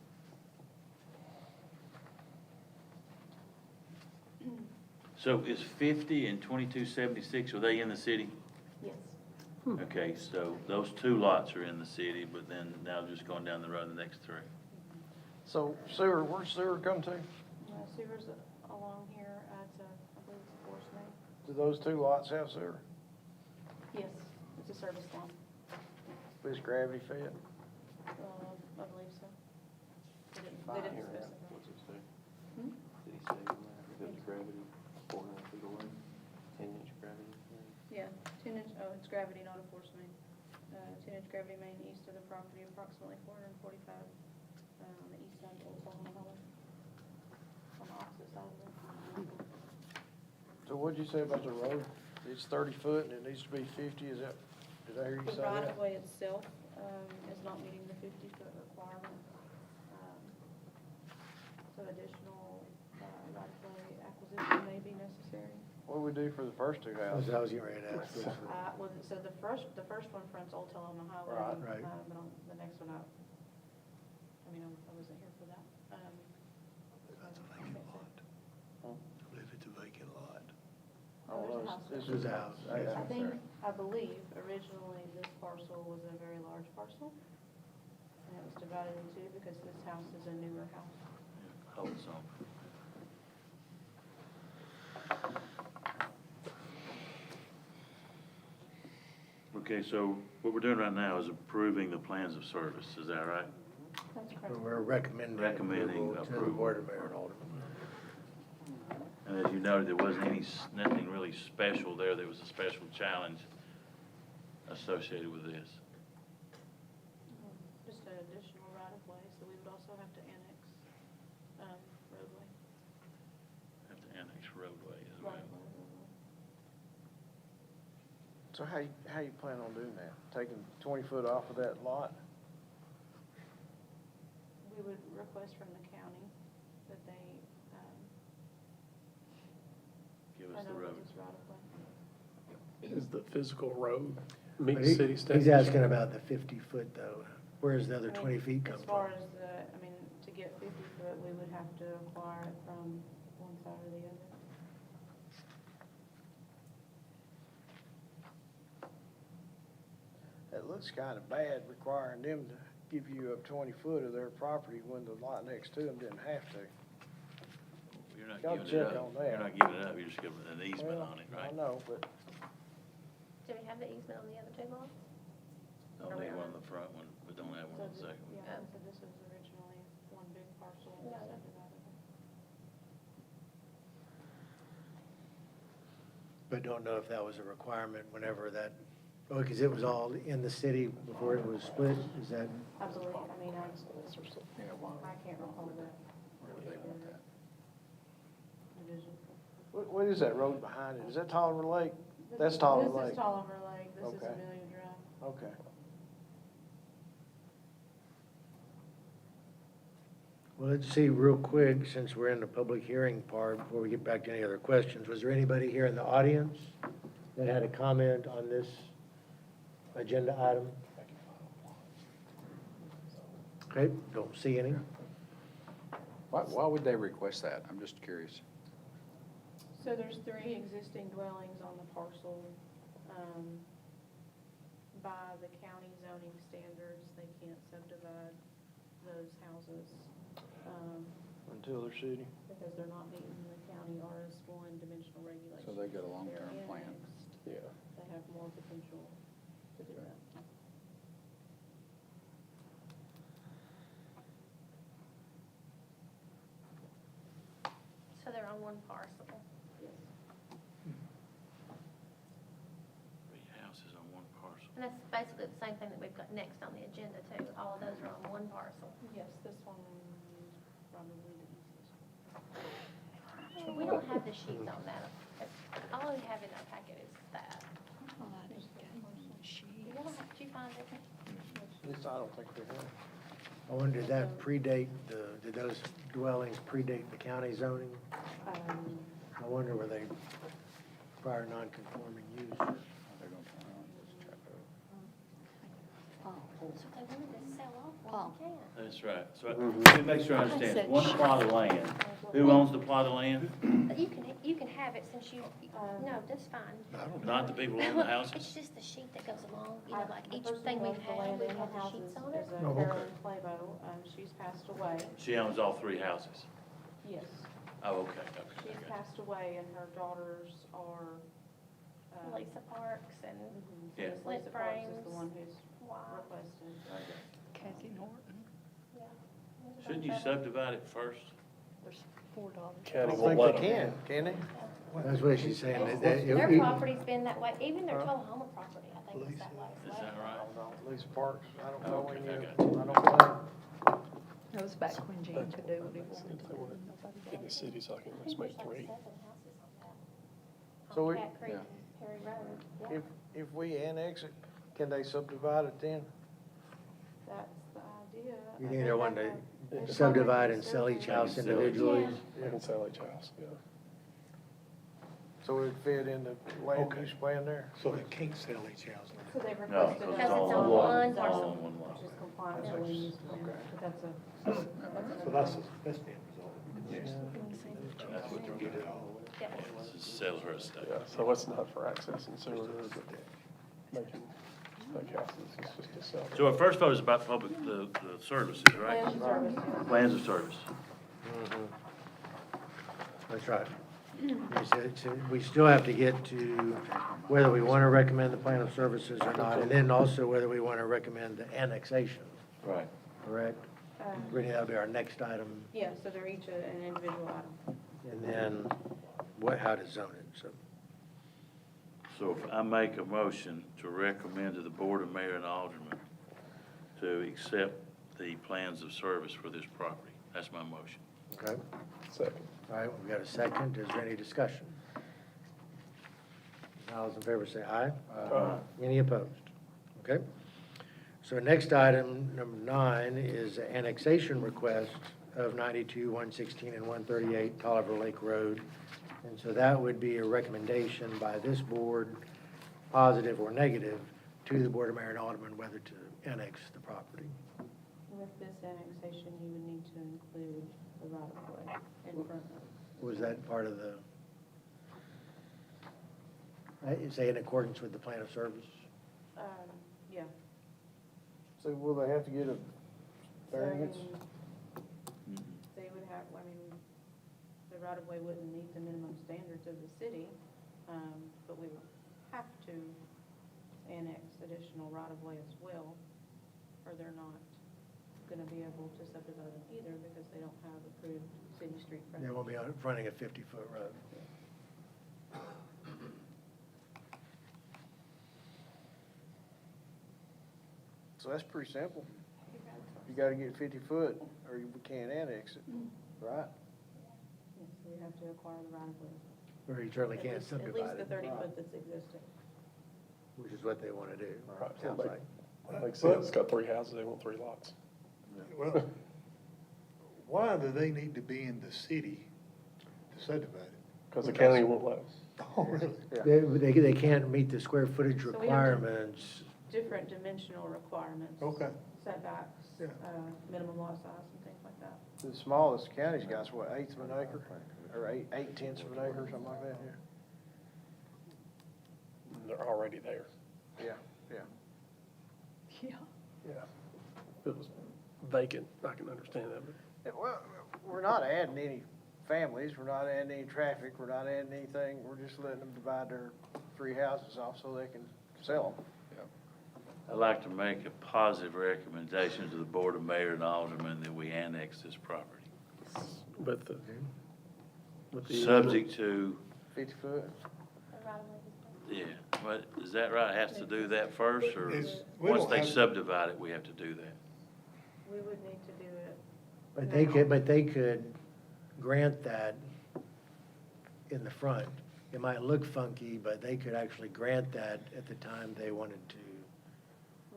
[SPEAKER 7] So is 50 and 2276, are they in the city?
[SPEAKER 3] Yes.
[SPEAKER 7] Okay, so those two lots are in the city, but then now just going down the road, the next three.
[SPEAKER 6] So sewer, where's sewer come to?
[SPEAKER 3] Sewer's along here at, I believe it's Forest Main.
[SPEAKER 6] Do those two lots have sewer?
[SPEAKER 3] Yes, it's a service line.
[SPEAKER 6] Is gravity fed?
[SPEAKER 3] I believe so. They didn't specify.
[SPEAKER 5] What's it say?
[SPEAKER 3] Hmm?
[SPEAKER 5] Did he say on that, that the gravity 400 feet away, 10-inch gravity?
[SPEAKER 3] Yeah, 10-inch, oh, it's gravity, not a force main. 10-inch gravity main east of the property, approximately 445 on the east side of Old Town Hall. On the opposite side of it.
[SPEAKER 6] So what'd you say about the road? It's 30 foot and it needs to be 50, is that, did I hear you
[SPEAKER 3] The
[SPEAKER 6] say that?
[SPEAKER 3] right-of-way itself is not meeting the 50-foot requirement. So additional right-of-way acquisition may be necessary.
[SPEAKER 6] What do we do for the first two houses?
[SPEAKER 1] I was getting ready to ask this.
[SPEAKER 3] Well, so the first one fronts Old Town Highway.
[SPEAKER 6] Right.
[SPEAKER 1] Right.
[SPEAKER 3] But on the next one, I wasn't here for that.
[SPEAKER 8] That's a vacant lot. I believe it's a vacant lot.
[SPEAKER 6] Oh,
[SPEAKER 3] There's a
[SPEAKER 6] well,
[SPEAKER 3] house
[SPEAKER 6] this
[SPEAKER 3] there.
[SPEAKER 6] is a house.
[SPEAKER 3] I think, I believe originally this parcel was a very large parcel. And it was divided in two because this house is a newer house.
[SPEAKER 7] Hold some. Okay, so what we're doing right now is approving the plans of service, is that right?
[SPEAKER 3] That's correct.
[SPEAKER 1] We're recommending
[SPEAKER 7] Recommending
[SPEAKER 1] approval to the
[SPEAKER 7] approval.
[SPEAKER 1] Board of Mayor and Alderman.
[SPEAKER 7] And as you noted, there wasn't nothing really special there, there was a special challenge associated with this.
[SPEAKER 3] Just an additional right-of-way, so we would also have to annex roadway.
[SPEAKER 7] Have to annex roadway as well.
[SPEAKER 6] So how you plan on doing that? Taking 20 foot off of that lot?
[SPEAKER 3] We would request from the county that they
[SPEAKER 7] Give us
[SPEAKER 3] run
[SPEAKER 7] the
[SPEAKER 3] over
[SPEAKER 7] road.
[SPEAKER 3] this right-of-way.
[SPEAKER 2] Is the physical road meet
[SPEAKER 1] But
[SPEAKER 2] city standards?
[SPEAKER 1] He's asking about the 50-foot though. Where's the other
[SPEAKER 3] I mean,
[SPEAKER 1] 20 feet come
[SPEAKER 3] As
[SPEAKER 1] from?
[SPEAKER 3] far as to get 50 foot, we would have to acquire it from one side or the other.
[SPEAKER 6] It looks kind of bad requiring them to give you up 20 foot of their property when the lot next to them didn't have to.
[SPEAKER 7] You're not
[SPEAKER 6] Y'all
[SPEAKER 7] giving it
[SPEAKER 6] check
[SPEAKER 7] up.
[SPEAKER 6] on that.
[SPEAKER 7] You're not giving it up, you're just giving an easement
[SPEAKER 6] Well,
[SPEAKER 7] on it, right?
[SPEAKER 6] I know, but
[SPEAKER 10] Do we have the easement on the other two lots?
[SPEAKER 7] Don't need one on the front one, but don't have one on the
[SPEAKER 3] So
[SPEAKER 7] second one.
[SPEAKER 3] Yeah, so this was originally one big parcel and
[SPEAKER 10] Yeah.
[SPEAKER 3] subdivided.
[SPEAKER 1] But don't know if that was a requirement whenever that, oh, because it was all in the city before it was split, is that?
[SPEAKER 3] I believe, I can't recall that. Division.
[SPEAKER 6] what is that road behind it? Is that Tolliver Lake? That's Tolliver Lake.
[SPEAKER 3] This is Tolliver Lake, this is
[SPEAKER 6] Okay.
[SPEAKER 3] Amelia Drive.
[SPEAKER 6] Okay.
[SPEAKER 1] Well, let's see real quick, since we're in the public hearing part, before we get back to any other questions. Was there anybody here in the audience that had a comment on this agenda item? Okay, don't see any.
[SPEAKER 13] Why would they request that? I'm just curious.
[SPEAKER 3] So there's 3 existing dwellings on the parcel. By the county zoning standards, they can't subdivide those houses
[SPEAKER 6] Until they're city.
[SPEAKER 3] because they're not meeting the county RS1 dimensional regulations.
[SPEAKER 13] So they get a long-term
[SPEAKER 3] They're
[SPEAKER 13] plan.
[SPEAKER 3] annexed.
[SPEAKER 2] Yeah.
[SPEAKER 3] They have more potential to do that.
[SPEAKER 10] So they're on one parcel.
[SPEAKER 3] Yes.
[SPEAKER 7] 3 houses on one parcel.
[SPEAKER 10] And that's basically the same thing that we've got next on the agenda too. All of those are on one parcel.
[SPEAKER 3] Yes, this one is probably the easiest.
[SPEAKER 10] We don't have the sheets on that. All we have in our packet is that. Did you find it?
[SPEAKER 6] At least I don't think they have.
[SPEAKER 1] I wonder, did that predate did those dwellings predate the county zoning? I wonder were they prior non-conforming use?
[SPEAKER 10] So if they wanted to sell off one, they can.
[SPEAKER 7] That's right. So let me make sure I understand. One plot of land. Who owns the plot of land?
[SPEAKER 10] But you can have it since you, no, that's fine.
[SPEAKER 7] Not the people who own the
[SPEAKER 10] It's
[SPEAKER 7] houses?
[SPEAKER 10] just the sheet that goes along, you know, like
[SPEAKER 3] The
[SPEAKER 10] each
[SPEAKER 3] person
[SPEAKER 10] thing
[SPEAKER 3] who
[SPEAKER 10] we've
[SPEAKER 3] owns the
[SPEAKER 10] had,
[SPEAKER 3] land
[SPEAKER 10] we've
[SPEAKER 3] and
[SPEAKER 10] had
[SPEAKER 3] the
[SPEAKER 10] the
[SPEAKER 3] houses
[SPEAKER 10] sheets on
[SPEAKER 3] is
[SPEAKER 10] it.
[SPEAKER 1] Oh, okay.
[SPEAKER 3] Carolyn Playbo. She's passed away.
[SPEAKER 7] She owns all three houses.
[SPEAKER 3] Yes.
[SPEAKER 7] Oh, okay,
[SPEAKER 3] She's
[SPEAKER 7] okay.
[SPEAKER 3] passed away and her daughters are.
[SPEAKER 10] Lisa Parks and
[SPEAKER 7] Yeah.
[SPEAKER 3] Lisa
[SPEAKER 10] Flint
[SPEAKER 3] Parks is the
[SPEAKER 10] Frames.
[SPEAKER 3] one who's
[SPEAKER 10] Wow.
[SPEAKER 3] requested.
[SPEAKER 16] Kathy Norton.
[SPEAKER 10] Yeah.
[SPEAKER 7] Shouldn't you subdivide it first?
[SPEAKER 16] There's $4.
[SPEAKER 6] I
[SPEAKER 2] County
[SPEAKER 6] don't
[SPEAKER 2] won't
[SPEAKER 6] think
[SPEAKER 2] let
[SPEAKER 6] they
[SPEAKER 2] them.
[SPEAKER 6] can they?
[SPEAKER 1] That's what she's saying.
[SPEAKER 10] Their property's been that way, even their Tullahoma property, I think is that way.
[SPEAKER 7] Is that right?
[SPEAKER 6] Lisa Parks, I don't know
[SPEAKER 7] Okay,
[SPEAKER 6] any
[SPEAKER 7] I
[SPEAKER 6] of
[SPEAKER 7] got
[SPEAKER 6] them. I don't know.
[SPEAKER 16] That was back when Gene could do what he wanted to
[SPEAKER 2] They
[SPEAKER 16] do.
[SPEAKER 2] want to get the city, so I can at least make three.
[SPEAKER 6] So we-
[SPEAKER 10] Cat Creek
[SPEAKER 12] Yeah.
[SPEAKER 10] and Perry Road, yeah.
[SPEAKER 6] If we annex it, can they subdivide it then?
[SPEAKER 3] That's the idea.
[SPEAKER 1] You
[SPEAKER 3] I
[SPEAKER 1] think they're
[SPEAKER 3] I
[SPEAKER 1] wanting
[SPEAKER 3] have-
[SPEAKER 1] to
[SPEAKER 3] there's
[SPEAKER 1] subdivide
[SPEAKER 3] already
[SPEAKER 1] and sell each house
[SPEAKER 7] Sell each.
[SPEAKER 1] individually?
[SPEAKER 2] They can sell each house, yeah.
[SPEAKER 6] So it fit in the land use plan there?
[SPEAKER 8] So they can't sell each house now.
[SPEAKER 3] So they
[SPEAKER 7] No,
[SPEAKER 3] requested.
[SPEAKER 7] because
[SPEAKER 3] a
[SPEAKER 7] it's all
[SPEAKER 3] zone,
[SPEAKER 10] one
[SPEAKER 3] zone,
[SPEAKER 7] parcel. One lot.
[SPEAKER 3] Which is compliant with the land use plan, but that's a.
[SPEAKER 8] So that's the end result.
[SPEAKER 7] Yes. And that's what they're getting.
[SPEAKER 10] Yeah.
[SPEAKER 7] This is sell her estate.
[SPEAKER 2] Yeah, so it's not for access and sewer, but making, like houses, it's just to sell.
[SPEAKER 7] So our first vote is about the services, right?
[SPEAKER 3] Plans of service, yeah.
[SPEAKER 7] Plans of service.
[SPEAKER 1] That's right. You said, so we still have to get to whether we want to recommend the plan of services or not, and then also whether we want to recommend the annexation,
[SPEAKER 7] Right.
[SPEAKER 1] correct? Brittany, that'll be our next item,
[SPEAKER 3] Yeah, so they're each an individual item.
[SPEAKER 1] and then how to zone it, so.
[SPEAKER 7] So if I make a motion to recommend to the Board of Mayor and Aldermen to accept the plans of service for this property, that's my motion.
[SPEAKER 1] Okay,
[SPEAKER 2] Second.
[SPEAKER 1] all right, we've got a second, is there any discussion? All those in favor say aye. Any opposed? Okay. So next item, number 9, is annexation request of 92, 116, and 138 Tolliver Lake Road. And so that would be a recommendation by this board, positive or negative, to the Board of Mayor and Aldermen whether to annex the property.
[SPEAKER 3] With this annexation, you would need to include the right of way in front of.
[SPEAKER 1] Was that part of the, say in accordance with the plan of service?
[SPEAKER 3] Yeah.
[SPEAKER 6] So will they have to get a variance?
[SPEAKER 3] They would have, I mean, the right of way wouldn't meet the minimum standards of the city, but we would have to annex additional right of way as well, or they're not gonna be able to subdivide them either because they don't have approved city street
[SPEAKER 1] They
[SPEAKER 3] frontage.
[SPEAKER 1] won't be fronting a 50-foot road.
[SPEAKER 6] So that's pretty simple. You gotta get 50 foot or we can't annex it, right?
[SPEAKER 3] Yes, so we have to acquire the right of way.
[SPEAKER 1] Or you certainly
[SPEAKER 3] At
[SPEAKER 1] can't
[SPEAKER 3] least-
[SPEAKER 1] subdivide
[SPEAKER 3] At least
[SPEAKER 1] it,
[SPEAKER 3] the 30 foot that's existing.
[SPEAKER 1] which is what they want to do,
[SPEAKER 2] Right.
[SPEAKER 1] sounds like.
[SPEAKER 2] Makes sense, it's got 3 houses, they want 3 lots.
[SPEAKER 8] Well, why do they need to be in the city to subdivide it?
[SPEAKER 2] Because the county won't let them.
[SPEAKER 8] Oh, really?
[SPEAKER 1] They can't meet the square footage
[SPEAKER 3] So we have to-
[SPEAKER 1] requirements.
[SPEAKER 3] Different dimensional requirements.
[SPEAKER 8] Okay.
[SPEAKER 3] Setbacks,
[SPEAKER 8] Yeah.
[SPEAKER 3] minimum lot size and things like that.
[SPEAKER 6] The smallest county's got, what, 1/8 of an acre? Or 8/10 of an acre, something like that, yeah?
[SPEAKER 2] They're already there.
[SPEAKER 6] Yeah, yeah.
[SPEAKER 16] Yeah.
[SPEAKER 2] Yeah. If it was vacant, I can understand that, but
[SPEAKER 6] Yeah, well, we're not adding any families, we're not adding any traffic, we're not adding anything, we're just letting them divide their 3 houses off so they can sell them.
[SPEAKER 7] I'd like to make a positive recommendation to the Board of Mayor and Aldermen that we annex this property.
[SPEAKER 2] with the. with the-
[SPEAKER 7] Subject to,
[SPEAKER 6] 50 foot.
[SPEAKER 10] The right of way is-
[SPEAKER 7] yeah, but is that right? Has to do that first, or
[SPEAKER 8] It's- we
[SPEAKER 7] once
[SPEAKER 8] don't
[SPEAKER 7] they
[SPEAKER 8] have-
[SPEAKER 7] subdivide it, we have to do that?
[SPEAKER 3] We would need to do it.
[SPEAKER 1] But they could grant that in the front. It might look funky, but they could actually grant that at the time they wanted to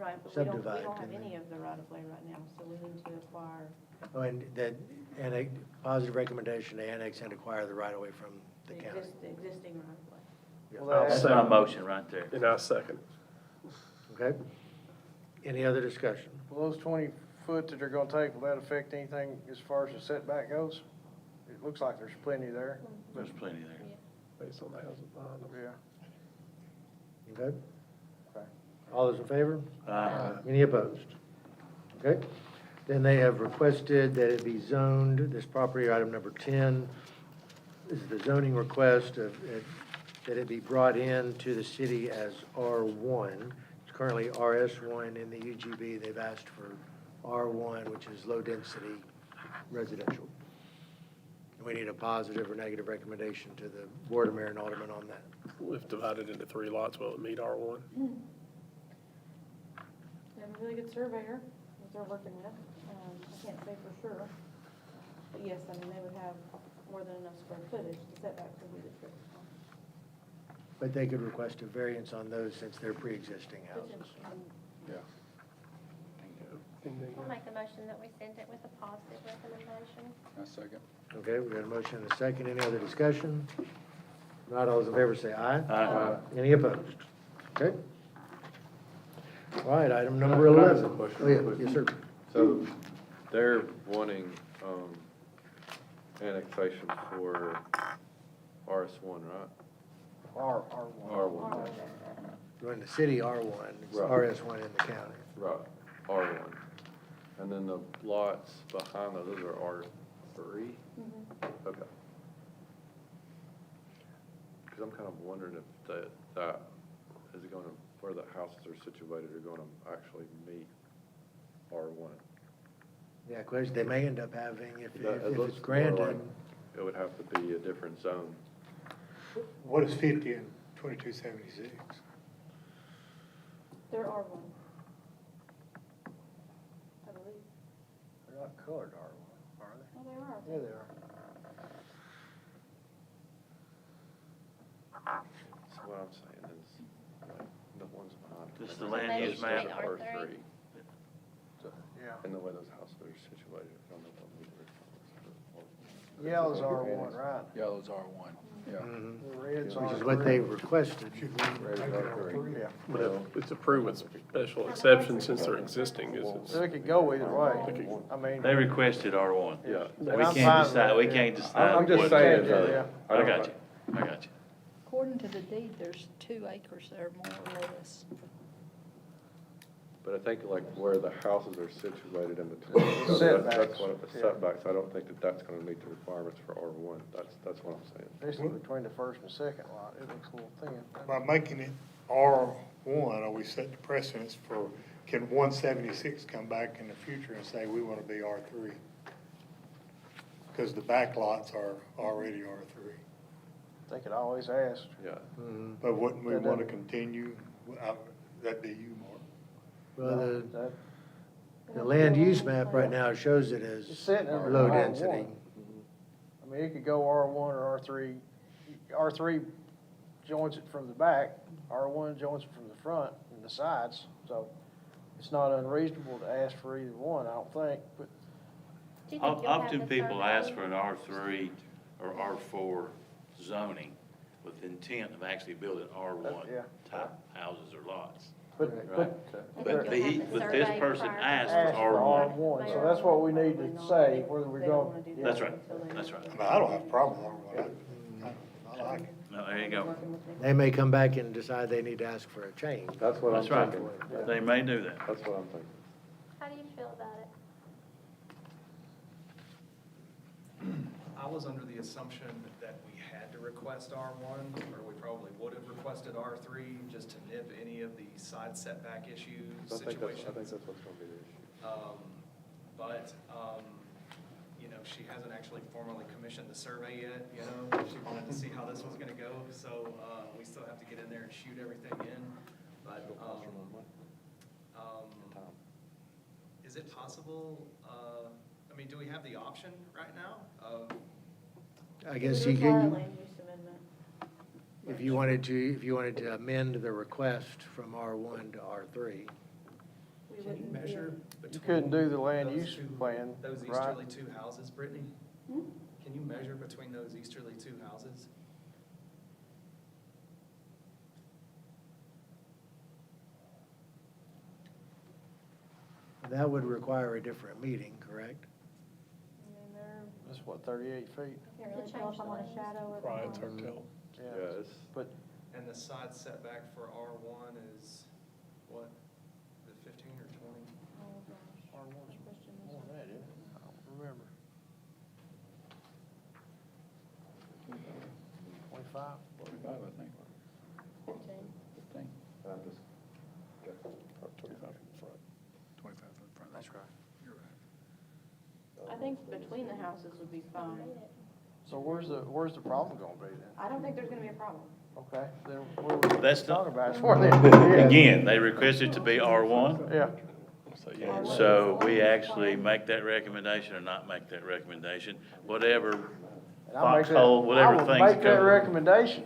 [SPEAKER 3] Right, but we
[SPEAKER 1] subdivide.
[SPEAKER 3] don't have
[SPEAKER 1] and
[SPEAKER 3] any of the right-of-way right now, so we need to acquire.
[SPEAKER 1] Oh, and that, and a positive recommendation to annex and acquire the right of way from the county.
[SPEAKER 3] Existing right-of-way.
[SPEAKER 6] Well,
[SPEAKER 2] I'll
[SPEAKER 7] That's
[SPEAKER 2] second.
[SPEAKER 7] my motion right there.
[SPEAKER 2] And I second.
[SPEAKER 1] Okay? Any other discussion?
[SPEAKER 6] Will those 20 foot that they're gonna take, will that affect anything as far as the setback goes? It looks like there's plenty there, but,
[SPEAKER 7] There's plenty there.
[SPEAKER 2] Based on the houses behind them.
[SPEAKER 6] yeah.
[SPEAKER 1] Okay?
[SPEAKER 6] Okay.
[SPEAKER 1] All those in favor?
[SPEAKER 7] Aye.
[SPEAKER 1] Any opposed? Okay? Then they have requested that it be zoned, this property item number 10, is the zoning request that it be brought in to the city as R1. It's currently RS1 in the UGB. They've asked for R1, which is low-density residential. We need a positive or negative recommendation to the Board of Mayor and Alderman on that.
[SPEAKER 2] We've divided into 3 lots. Will it meet R1?
[SPEAKER 3] They have a really good surveyor that they're working with. I can't say for sure. But yes, I mean, they would have more than enough square footage. The setbacks would be the tricky one.
[SPEAKER 1] But they could request a variance on those since they're pre-existing houses.
[SPEAKER 3] Potentially.
[SPEAKER 10] We'll make a motion that we send it with a positive recommendation.
[SPEAKER 13] I second.
[SPEAKER 1] Okay, we got a motion and a second. Any other discussion? Not all those in favor say aye.
[SPEAKER 7] Aye.
[SPEAKER 1] Any opposed? Okay. All right, item number
[SPEAKER 12] Can I ask
[SPEAKER 1] 11.
[SPEAKER 12] a question
[SPEAKER 1] Oh, yeah,
[SPEAKER 12] real quick?
[SPEAKER 1] yes, sir.
[SPEAKER 12] So they're wanting, annexation for RS1, right?
[SPEAKER 6] R1.
[SPEAKER 12] R1.
[SPEAKER 1] You're in the city R1, it's
[SPEAKER 12] Right.
[SPEAKER 1] RS1 in the county.
[SPEAKER 12] Right, R1. And then the lots behind those are R3? Okay. Because I'm kind of wondering if that is going to, where the houses are situated are going to actually meet R1.
[SPEAKER 1] Yeah, question, they may end up having, if
[SPEAKER 12] It
[SPEAKER 1] it's
[SPEAKER 12] looks more
[SPEAKER 1] granted,
[SPEAKER 12] like it would have to be a different zone.
[SPEAKER 8] What is 50 and 2276?
[SPEAKER 3] There are one. I believe.
[SPEAKER 6] They're not colored R1, are they?
[SPEAKER 3] Oh, they are.
[SPEAKER 6] Yeah, they are.
[SPEAKER 12] So what I'm saying is, like, the ones behind.
[SPEAKER 7] This is the
[SPEAKER 12] it
[SPEAKER 7] land
[SPEAKER 12] makes
[SPEAKER 7] use
[SPEAKER 12] it
[SPEAKER 7] map.
[SPEAKER 12] R3.
[SPEAKER 6] Yeah.
[SPEAKER 12] And the way those houses are situated, I don't know what we were.
[SPEAKER 6] Yellow's R1, right?
[SPEAKER 13] Yellow's R1, yeah.
[SPEAKER 1] mhm,
[SPEAKER 6] The red's
[SPEAKER 1] which is
[SPEAKER 6] R3.
[SPEAKER 1] what they requested.
[SPEAKER 12] Red's R3.
[SPEAKER 6] Yeah.
[SPEAKER 2] But it's approved with special exceptions since they're existing.
[SPEAKER 6] So it could go either way. I mean.
[SPEAKER 7] They requested R1.
[SPEAKER 12] Yeah.
[SPEAKER 7] We
[SPEAKER 6] And I'm
[SPEAKER 7] can't
[SPEAKER 6] fine
[SPEAKER 7] decide,
[SPEAKER 6] with
[SPEAKER 7] we
[SPEAKER 6] it,
[SPEAKER 7] can't
[SPEAKER 6] yeah.
[SPEAKER 7] decide.
[SPEAKER 12] I'm just
[SPEAKER 7] what-
[SPEAKER 12] saying,
[SPEAKER 6] Yeah.
[SPEAKER 7] I got you, I got you.
[SPEAKER 16] According to the deed, there's 2 acres there, more or less.
[SPEAKER 12] But I think like where the houses are situated in between.
[SPEAKER 6] Setbacks,
[SPEAKER 12] That's one of the
[SPEAKER 6] yeah.
[SPEAKER 12] setbacks. I don't think that that's gonna meet the requirements for R1. That's what I'm saying.
[SPEAKER 6] Especially between the first and second lot, it looks a little thin.
[SPEAKER 8] By making it R1, are we setting the precedence for, can 176 come back in the future and say, we want to be R3? Because the back lots are already R3.
[SPEAKER 6] They could always ask.
[SPEAKER 12] Yeah.
[SPEAKER 1] Mhm.
[SPEAKER 8] But wouldn't we
[SPEAKER 6] That
[SPEAKER 8] want to
[SPEAKER 6] doesn't-
[SPEAKER 8] continue? That'd be you, Mark.
[SPEAKER 1] Well,
[SPEAKER 6] That-
[SPEAKER 1] the land use map right now shows it as
[SPEAKER 6] It's sitting under
[SPEAKER 1] low
[SPEAKER 6] R1.
[SPEAKER 1] density.
[SPEAKER 6] I mean, it could go R1 or R3. R3 joins it from the back, R1 joins it from the front and the sides, so it's not unreasonable to ask for either one, I don't think, but
[SPEAKER 10] Do you think you'll have
[SPEAKER 7] Often
[SPEAKER 10] the
[SPEAKER 7] people ask
[SPEAKER 10] survey?
[SPEAKER 7] for an R3 or R4 zoning with the intent of actually building R1
[SPEAKER 6] Yeah.
[SPEAKER 7] type houses or lots.
[SPEAKER 6] But,
[SPEAKER 7] Right.
[SPEAKER 6] but
[SPEAKER 7] But
[SPEAKER 10] think you'll have the
[SPEAKER 7] but this
[SPEAKER 10] survey
[SPEAKER 7] person
[SPEAKER 10] prior to
[SPEAKER 7] asked
[SPEAKER 6] ask
[SPEAKER 7] for
[SPEAKER 6] for
[SPEAKER 7] R1.
[SPEAKER 6] R1, so that's what we need to say, whether we're
[SPEAKER 3] They don't
[SPEAKER 6] going.
[SPEAKER 3] wanna do that
[SPEAKER 7] That's right,
[SPEAKER 3] until they-
[SPEAKER 7] that's right.
[SPEAKER 8] I mean, I don't have a problem with R1. I like it.
[SPEAKER 7] No, there you go.
[SPEAKER 3] Working with them.
[SPEAKER 1] They may come back and decide they need to ask for a change.
[SPEAKER 12] That's what I'm
[SPEAKER 7] That's right.
[SPEAKER 12] thinking.
[SPEAKER 7] They may do that.
[SPEAKER 12] That's what I'm thinking.
[SPEAKER 10] How do you feel about it?
[SPEAKER 14] I was under the assumption that we had to request R1, or we probably would have requested R3, just to nip any of the side setback issues,
[SPEAKER 12] I think that's
[SPEAKER 14] situations.
[SPEAKER 12] what's gonna be the issue.
[SPEAKER 14] But, you know, she hasn't actually formally commissioned the survey yet, you know? She wanted to see how this was gonna go, so we still have to get in there and shoot everything in. But, is it possible, I mean, do we have the option right now of
[SPEAKER 1] I guess
[SPEAKER 3] It
[SPEAKER 1] you
[SPEAKER 3] would require a
[SPEAKER 1] can,
[SPEAKER 3] land use amendment.
[SPEAKER 1] if you wanted to amend the request from R1 to R3,
[SPEAKER 4] We
[SPEAKER 14] Can you
[SPEAKER 4] wouldn't be
[SPEAKER 14] measure
[SPEAKER 4] able-
[SPEAKER 6] You
[SPEAKER 14] between?
[SPEAKER 6] couldn't do the land
[SPEAKER 14] those
[SPEAKER 6] use
[SPEAKER 14] two-
[SPEAKER 6] plan,
[SPEAKER 14] Those
[SPEAKER 6] right?
[SPEAKER 14] easterly two houses, Brittany?
[SPEAKER 4] Hmm?
[SPEAKER 14] Can you measure between those easterly two houses?
[SPEAKER 1] That would require a different meeting, correct?
[SPEAKER 3] I mean, they're,
[SPEAKER 6] That's what, 38 feet?
[SPEAKER 4] I can't really tell if I'm on a shadow or.
[SPEAKER 2] Right, it's hard to tell.
[SPEAKER 12] Yeah, it's,
[SPEAKER 6] But
[SPEAKER 14] And the side setback for R1 is what, the 15 or 20?
[SPEAKER 3] oh gosh.
[SPEAKER 6] R1's
[SPEAKER 3] Question is-
[SPEAKER 6] more than that, isn't it? I don't remember. 25?
[SPEAKER 13] 45, I think.
[SPEAKER 3] 15.
[SPEAKER 13] 15.
[SPEAKER 12] I'm just,
[SPEAKER 2] Or 25 in front.
[SPEAKER 13] 25 in front, that's right. You're right.
[SPEAKER 3] I think between the houses would be fine.
[SPEAKER 6] So where's the problem gonna be then?
[SPEAKER 3] I don't think there's gonna be a problem.
[SPEAKER 6] Okay, then what are we
[SPEAKER 7] That's
[SPEAKER 6] talking
[SPEAKER 7] not-
[SPEAKER 6] about? It's more than-
[SPEAKER 7] Again, they requested to be R1,
[SPEAKER 6] Yeah,
[SPEAKER 2] So, yeah.
[SPEAKER 7] so we actually make that recommendation or not make that recommendation, whatever
[SPEAKER 6] and I'll make that,
[SPEAKER 7] foxhole, whatever
[SPEAKER 6] I will
[SPEAKER 7] things
[SPEAKER 6] make that
[SPEAKER 7] come.
[SPEAKER 6] recommendation.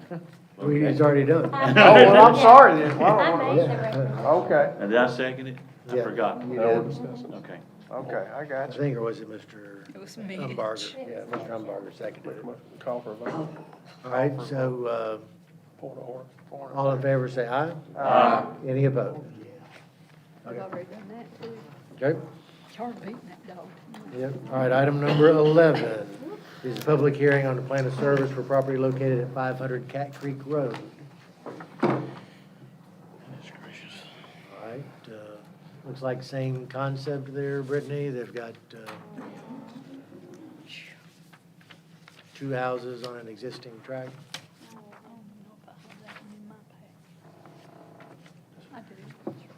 [SPEAKER 1] He's already done.
[SPEAKER 6] Oh, well, I'm sorry then. Well,
[SPEAKER 10] I made the
[SPEAKER 1] Yeah.
[SPEAKER 10] recommendation.
[SPEAKER 6] Okay,
[SPEAKER 7] And did I second it? I
[SPEAKER 1] Yeah.
[SPEAKER 7] forgot.
[SPEAKER 1] You
[SPEAKER 2] Now we're
[SPEAKER 1] did.
[SPEAKER 2] discussing.
[SPEAKER 7] Okay.
[SPEAKER 6] okay, I
[SPEAKER 1] I
[SPEAKER 6] got you.
[SPEAKER 1] think, or was it Mr.
[SPEAKER 16] It was me.
[SPEAKER 1] Umbarger? Yeah, Mr. Umbarger seconded it.
[SPEAKER 2] Call for a vote.
[SPEAKER 1] All right, so,
[SPEAKER 2] Point of order.
[SPEAKER 1] all in favor, say aye.
[SPEAKER 6] Aye.
[SPEAKER 1] Any opposed?
[SPEAKER 16] I've already done that too.
[SPEAKER 1] Okay?
[SPEAKER 16] It's hard beating that dog.
[SPEAKER 1] Yep. All right, item number 11 is a public hearing on the plan of service for property located at 500 Cat Creek Road. All right, looks like same concept there, Brittany. They've got two houses on an existing tract.
[SPEAKER 16] I don't know if I have that one in my pack. I do. It's right here.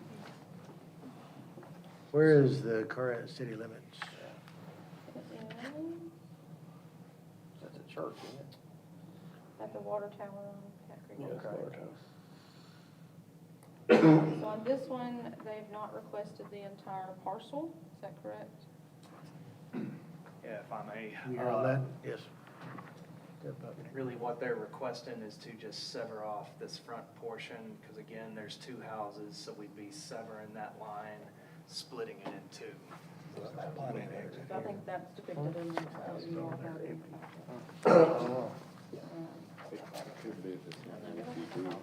[SPEAKER 1] Where is the current city limits?
[SPEAKER 6] That's a church, isn't it?
[SPEAKER 3] At the water tower on Cat Creek.
[SPEAKER 2] Yeah, it's
[SPEAKER 6] Okay.
[SPEAKER 2] Lord House.
[SPEAKER 3] So on this one, they've not requested the entire parcel, is that correct?
[SPEAKER 14] Yeah, if I may.
[SPEAKER 1] You hear all that? Yes.
[SPEAKER 14] Really what they're requesting is to just sever off this front portion, because again, there's two houses, so we'd be severing that line, splitting it in two.
[SPEAKER 3] So I think that's depicted in the, you all have it.
[SPEAKER 12] could be this one.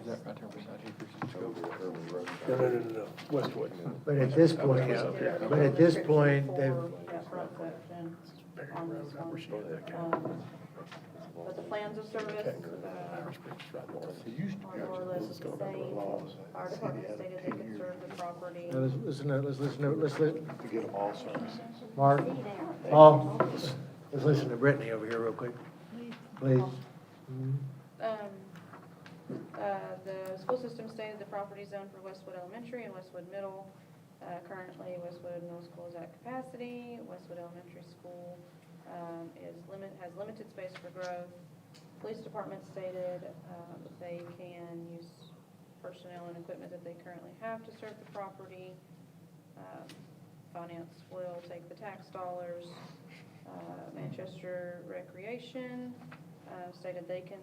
[SPEAKER 12] Is that right there beside Hickory's? Over Irving Road.
[SPEAKER 2] No. Westwood.
[SPEAKER 1] But at this point, but at this point, they've,
[SPEAKER 3] For that front section on this one. But the plans of service, are more or less the same. Our department stated they could serve the property.
[SPEAKER 1] now let's listen
[SPEAKER 15] To get them all services.
[SPEAKER 1] Mark, Paul, let's listen to Brittany over here real quick, please.
[SPEAKER 3] The school system stated the property zone for Westwood Elementary and Westwood Middle. Currently, Westwood Middle School is at capacity. Westwood Elementary School has limited space for growth. Police department stated they can use personnel and equipment that they currently have to serve the property. Finance will take the tax dollars. Manchester Recreation stated they can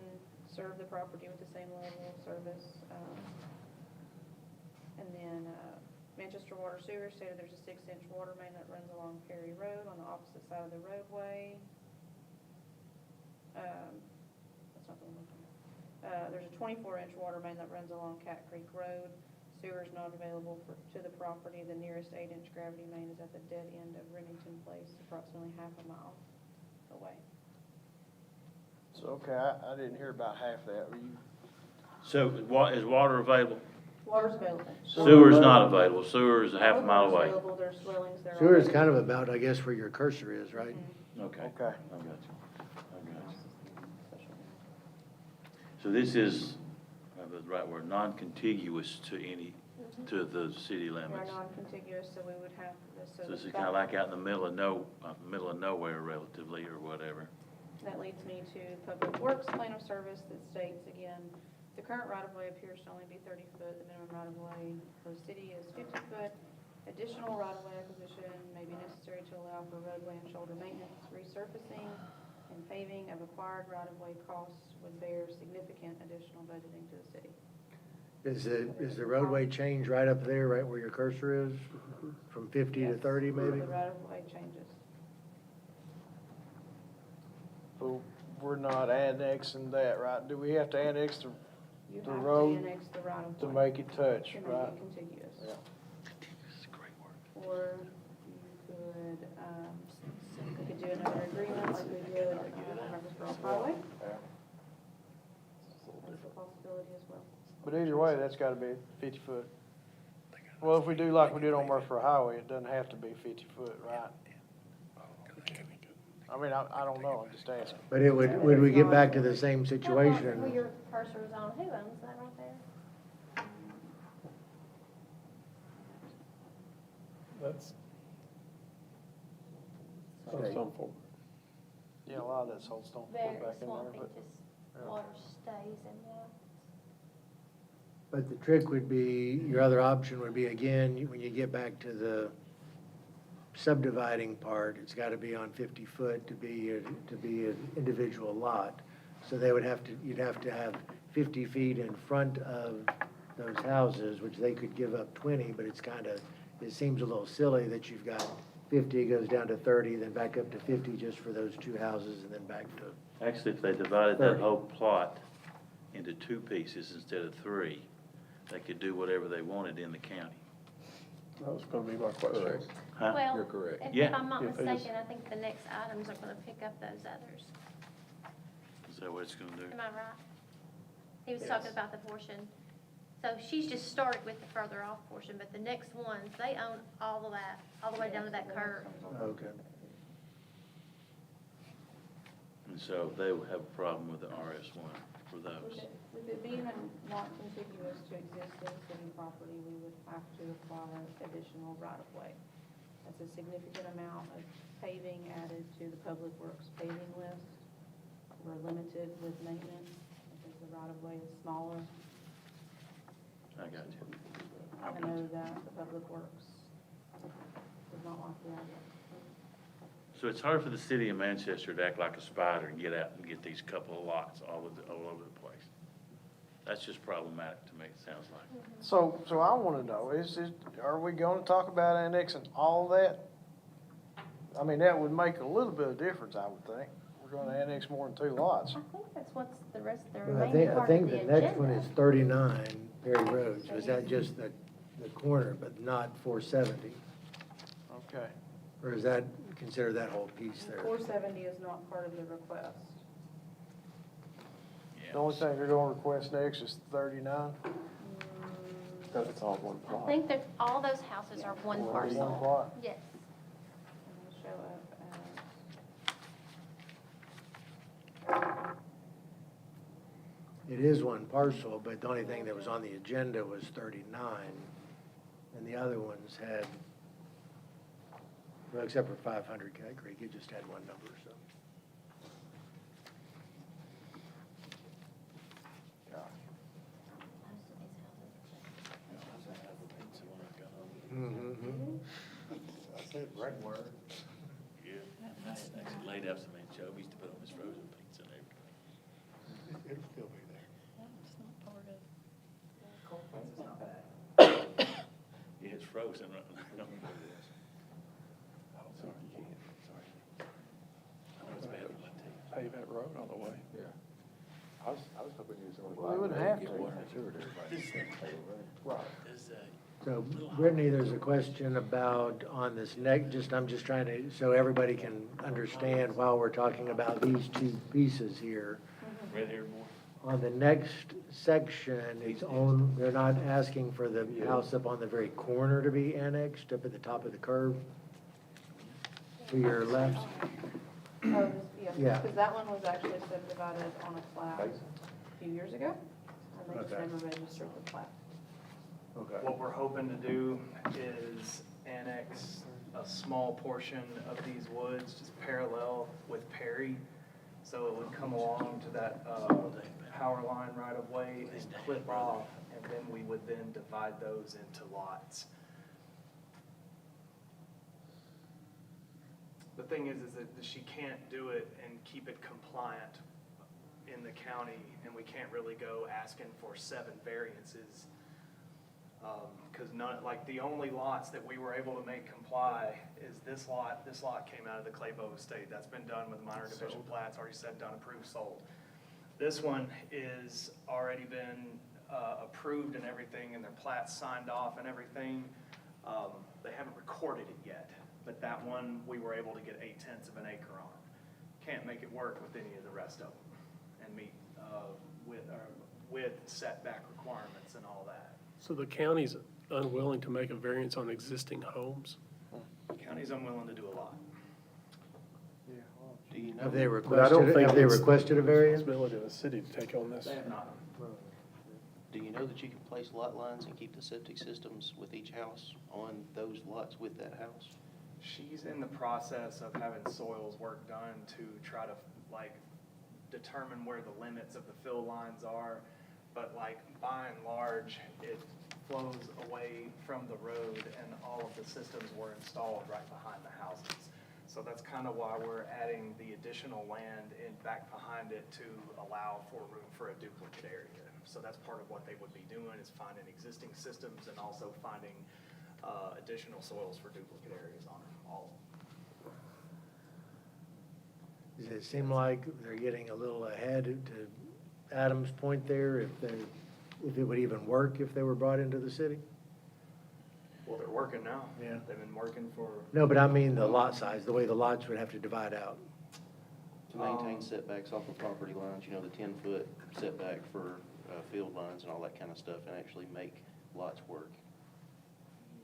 [SPEAKER 3] serve the property with the same level of service. And then Manchester Water Sewer stated there's a 6-inch water main that runs along Perry Road on the opposite side of the roadway. That's not the one I'm looking at. There's a 24-inch water main that runs along Cat Creek Road. Sewer is not available to the property. The nearest 8-inch gravity main is at the dead end of Remington Place, approximately half a mile away.
[SPEAKER 6] So, okay, I didn't hear about half that. Were you?
[SPEAKER 7] So is water available?
[SPEAKER 3] Water's available.
[SPEAKER 7] Sewer's not available. Sewer is a half a mile
[SPEAKER 3] Water's
[SPEAKER 7] away.
[SPEAKER 3] available. There's dwellings there.
[SPEAKER 1] Sewer is
[SPEAKER 3] already.
[SPEAKER 1] kind of about, I guess, where your cursor is, right?
[SPEAKER 7] Okay.
[SPEAKER 6] Okay.
[SPEAKER 7] I got you. I got you. So this is, the right word, non-contiguous to to the city
[SPEAKER 3] We're
[SPEAKER 7] limits.
[SPEAKER 3] non-contiguous, so we would have this.
[SPEAKER 7] So this is kind of like out in the middle of nowhere relatively, or whatever.
[SPEAKER 3] That leads me to Public Works Plan of Service that states, again, the current right-of-way appears to only be 30 foot. The minimum right-of-way for the city is 50 foot. Additional right-of-way acquisition may be necessary to allow for roadway and shoulder maintenance, resurfacing, and paving of acquired right-of-way costs would bear significant additional budgeting to the city.
[SPEAKER 1] Is the roadway change right up there, right where your cursor is? from 50 to
[SPEAKER 3] Yes,
[SPEAKER 1] 30 maybe?
[SPEAKER 3] The right-of-way changes.
[SPEAKER 6] So we're not annexing that, right? Do we have to annex the,
[SPEAKER 3] You
[SPEAKER 6] The
[SPEAKER 3] have to
[SPEAKER 6] road
[SPEAKER 3] annex the right-of-way.
[SPEAKER 6] to make it touch,
[SPEAKER 3] To
[SPEAKER 6] right?
[SPEAKER 3] make it contiguous.
[SPEAKER 6] Yeah.
[SPEAKER 3] Or you could do another agreement like we did on Murfreesboro Highway. That's a possibility as well.
[SPEAKER 6] But either way, that's gotta be 50 foot. Well, if we do like we did on Murfreesboro Highway, it doesn't have to be 50 foot, right? I mean, I don't know, I'm just asking.
[SPEAKER 1] But would we get back to the same
[SPEAKER 10] Well,
[SPEAKER 1] situation?
[SPEAKER 10] your cursor's on, who owns that right there?
[SPEAKER 2] That's
[SPEAKER 1] Okay.
[SPEAKER 2] some form.
[SPEAKER 6] Yeah, a lot of that's whole stone
[SPEAKER 10] Very
[SPEAKER 6] back in there,
[SPEAKER 10] swampy,
[SPEAKER 6] but.
[SPEAKER 10] just
[SPEAKER 6] yeah.
[SPEAKER 10] water stays in there.
[SPEAKER 1] But the trick would be, your other option would be, again, when you get back to the subdividing part, it's gotta be on 50 foot to be an individual lot. So they would have to, you'd have to have 50 feet in front of those houses, which they could give up 20, but it's it seems a little silly that you've got 50, goes down to 30, then back up to 50 just for those two houses, and then back to,
[SPEAKER 7] Actually, if they divided that
[SPEAKER 1] 30.
[SPEAKER 7] whole plot into 2 pieces instead of 3, they could do whatever they wanted in the county.
[SPEAKER 2] That was gonna be my question.
[SPEAKER 12] Correct.
[SPEAKER 7] Huh?
[SPEAKER 10] Well,
[SPEAKER 12] You're correct.
[SPEAKER 10] if
[SPEAKER 7] Yeah.
[SPEAKER 10] I'm not
[SPEAKER 2] If they just-
[SPEAKER 10] mistaken, I think the next items are gonna pick up those others.
[SPEAKER 7] Is that what it's gonna do?
[SPEAKER 10] Am I right? He was
[SPEAKER 2] Yes.
[SPEAKER 10] talking about the portion. So she's just started with the further off portion, but the next ones, they own all of that, all the way down to that curve.
[SPEAKER 1] okay.
[SPEAKER 7] And so they would have a problem with the RS1 for those.
[SPEAKER 3] With it being not contiguous to existing city property, we would have to acquire additional right-of-way. That's a significant amount of paving added to the Public Works paving list. We're limited with maintenance because the right-of-way is smaller.
[SPEAKER 7] I got you.
[SPEAKER 3] I know that the Public Works does not like the idea.
[SPEAKER 7] So it's hard for the city of Manchester to act like a spider and get out and get these couple of lots all over the place. That's just problematic to me, it sounds like.
[SPEAKER 6] So I wanna know, are we gonna talk about annexing all that? I mean, that would make a little bit of difference, I would think. We're gonna annex more than 2 lots.
[SPEAKER 10] I think that's what's the rest of the
[SPEAKER 1] Well,
[SPEAKER 10] remaining
[SPEAKER 1] I
[SPEAKER 10] part of
[SPEAKER 1] think
[SPEAKER 10] the
[SPEAKER 1] the
[SPEAKER 10] agenda.
[SPEAKER 1] next one is 39 Perry Road. Was that just the corner, but not 470?
[SPEAKER 6] Okay.
[SPEAKER 1] Or is that, consider that whole piece there?
[SPEAKER 3] 470 is not part of the request.
[SPEAKER 6] The only thing they're gonna request next is 39?
[SPEAKER 2] Because it's all one
[SPEAKER 10] I
[SPEAKER 2] plot.
[SPEAKER 10] think that all those houses are one
[SPEAKER 6] One
[SPEAKER 10] parcel.
[SPEAKER 6] plot?
[SPEAKER 10] Yes.
[SPEAKER 3] And it'll show up
[SPEAKER 1] It is one parcel, but the only thing that was on the agenda was 39, and the other ones had, well, except for 500 Cat Creek, it just had one number, so. Mm-hmm.
[SPEAKER 8] I said regular.
[SPEAKER 7] Yeah. I actually laid out some anchovies to put on this frozen pizza and everything.
[SPEAKER 8] It'll still be there.
[SPEAKER 7] Yeah, it's frozen right now.
[SPEAKER 2] Oh, sorry, you can't.
[SPEAKER 7] Sorry. I know it's bad for my teeth.
[SPEAKER 2] Pave that road all the way.
[SPEAKER 12] Yeah. I was hoping you was only.
[SPEAKER 6] Well, we wouldn't have
[SPEAKER 12] get
[SPEAKER 6] to.
[SPEAKER 12] water and sewer to everybody.
[SPEAKER 7] Does,
[SPEAKER 1] So Brittany, there's a question about on this I'm just trying to, so everybody can understand while we're talking about these two pieces here.
[SPEAKER 7] red hair boy?
[SPEAKER 1] On the next section, they're not asking for the house up on the very corner to be annexed, up at the top of the curve? To your left?
[SPEAKER 3] yeah,
[SPEAKER 1] Yeah.
[SPEAKER 3] because that one was actually subdivided on a plat a few years ago, and they just
[SPEAKER 1] Okay.
[SPEAKER 3] never registered the plat.
[SPEAKER 1] Okay.
[SPEAKER 14] What we're hoping to do is annex a small portion of these woods, just parallel with Perry. So it would come along to that, power line right of way and clip off, and then we would then divide those into lots. The thing is that she can't do it and keep it compliant in the county, and we can't really go asking for 7 variances. Because not, like, the only lots that we were able to make comply is this lot. This lot came out of the Claybo estate. That's been done with minor division plats, already said, done, approved, sold. This one is already been approved and everything, and their plats signed off and everything. They haven't recorded it yet, but that one, we were able to get 0.8 of an acre on. Can't make it work with any of the rest of them and meet with setback requirements and all that.
[SPEAKER 2] So the county's unwilling to make a variance on existing homes?
[SPEAKER 14] County's unwilling to do a lot.
[SPEAKER 5] Do you know?
[SPEAKER 1] Have they
[SPEAKER 2] But I don't
[SPEAKER 1] requested,
[SPEAKER 2] think
[SPEAKER 1] have they
[SPEAKER 2] it's
[SPEAKER 1] requested a variance?
[SPEAKER 2] Responsibility of the city to take on this.
[SPEAKER 14] They have not.
[SPEAKER 5] Do you know that you can place lot lines and keep the septic systems with each house on those lots with that house?
[SPEAKER 14] She's in the process of having soils work done to try to, like, determine where the limits of the fill lines are. But, like, by and large, it flows away from the road, and all of the systems were installed right behind the houses. So that's kind of why we're adding the additional land in back behind it to allow for room for a duplicate area. So that's part of what they would be doing, is finding existing systems and also finding additional soils for duplicate areas on all.
[SPEAKER 1] Does it seem like they're getting a little ahead to Adam's point there, if it would even work if they were brought into the city?
[SPEAKER 14] Well, they're working now.
[SPEAKER 1] Yeah.
[SPEAKER 14] They've been working for.
[SPEAKER 1] No, but I mean the lot size, the way the lots would have to divide out.
[SPEAKER 5] To maintain setbacks off of property lines, you know, the 10-foot setback for field lines and all that kind of stuff, and actually make lots work.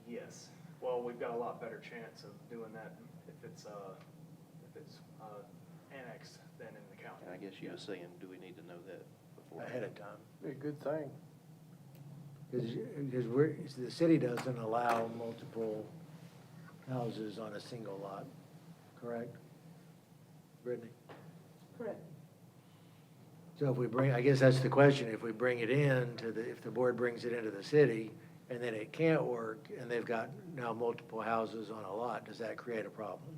[SPEAKER 14] Yes. Well, we've got a lot better chance of doing that if it's annexed than in the county.
[SPEAKER 5] And I guess you were saying, do we need to know that before?
[SPEAKER 1] Ahead of time.
[SPEAKER 6] Be a good thing.
[SPEAKER 1] Because the city doesn't allow multiple houses on a single lot, correct? Brittany?
[SPEAKER 3] Correct.
[SPEAKER 1] So if we bring, I guess that's the question, if we bring it in if the board brings it into the city, and then it can't work, and they've got now multiple houses on a lot, does that create a problem?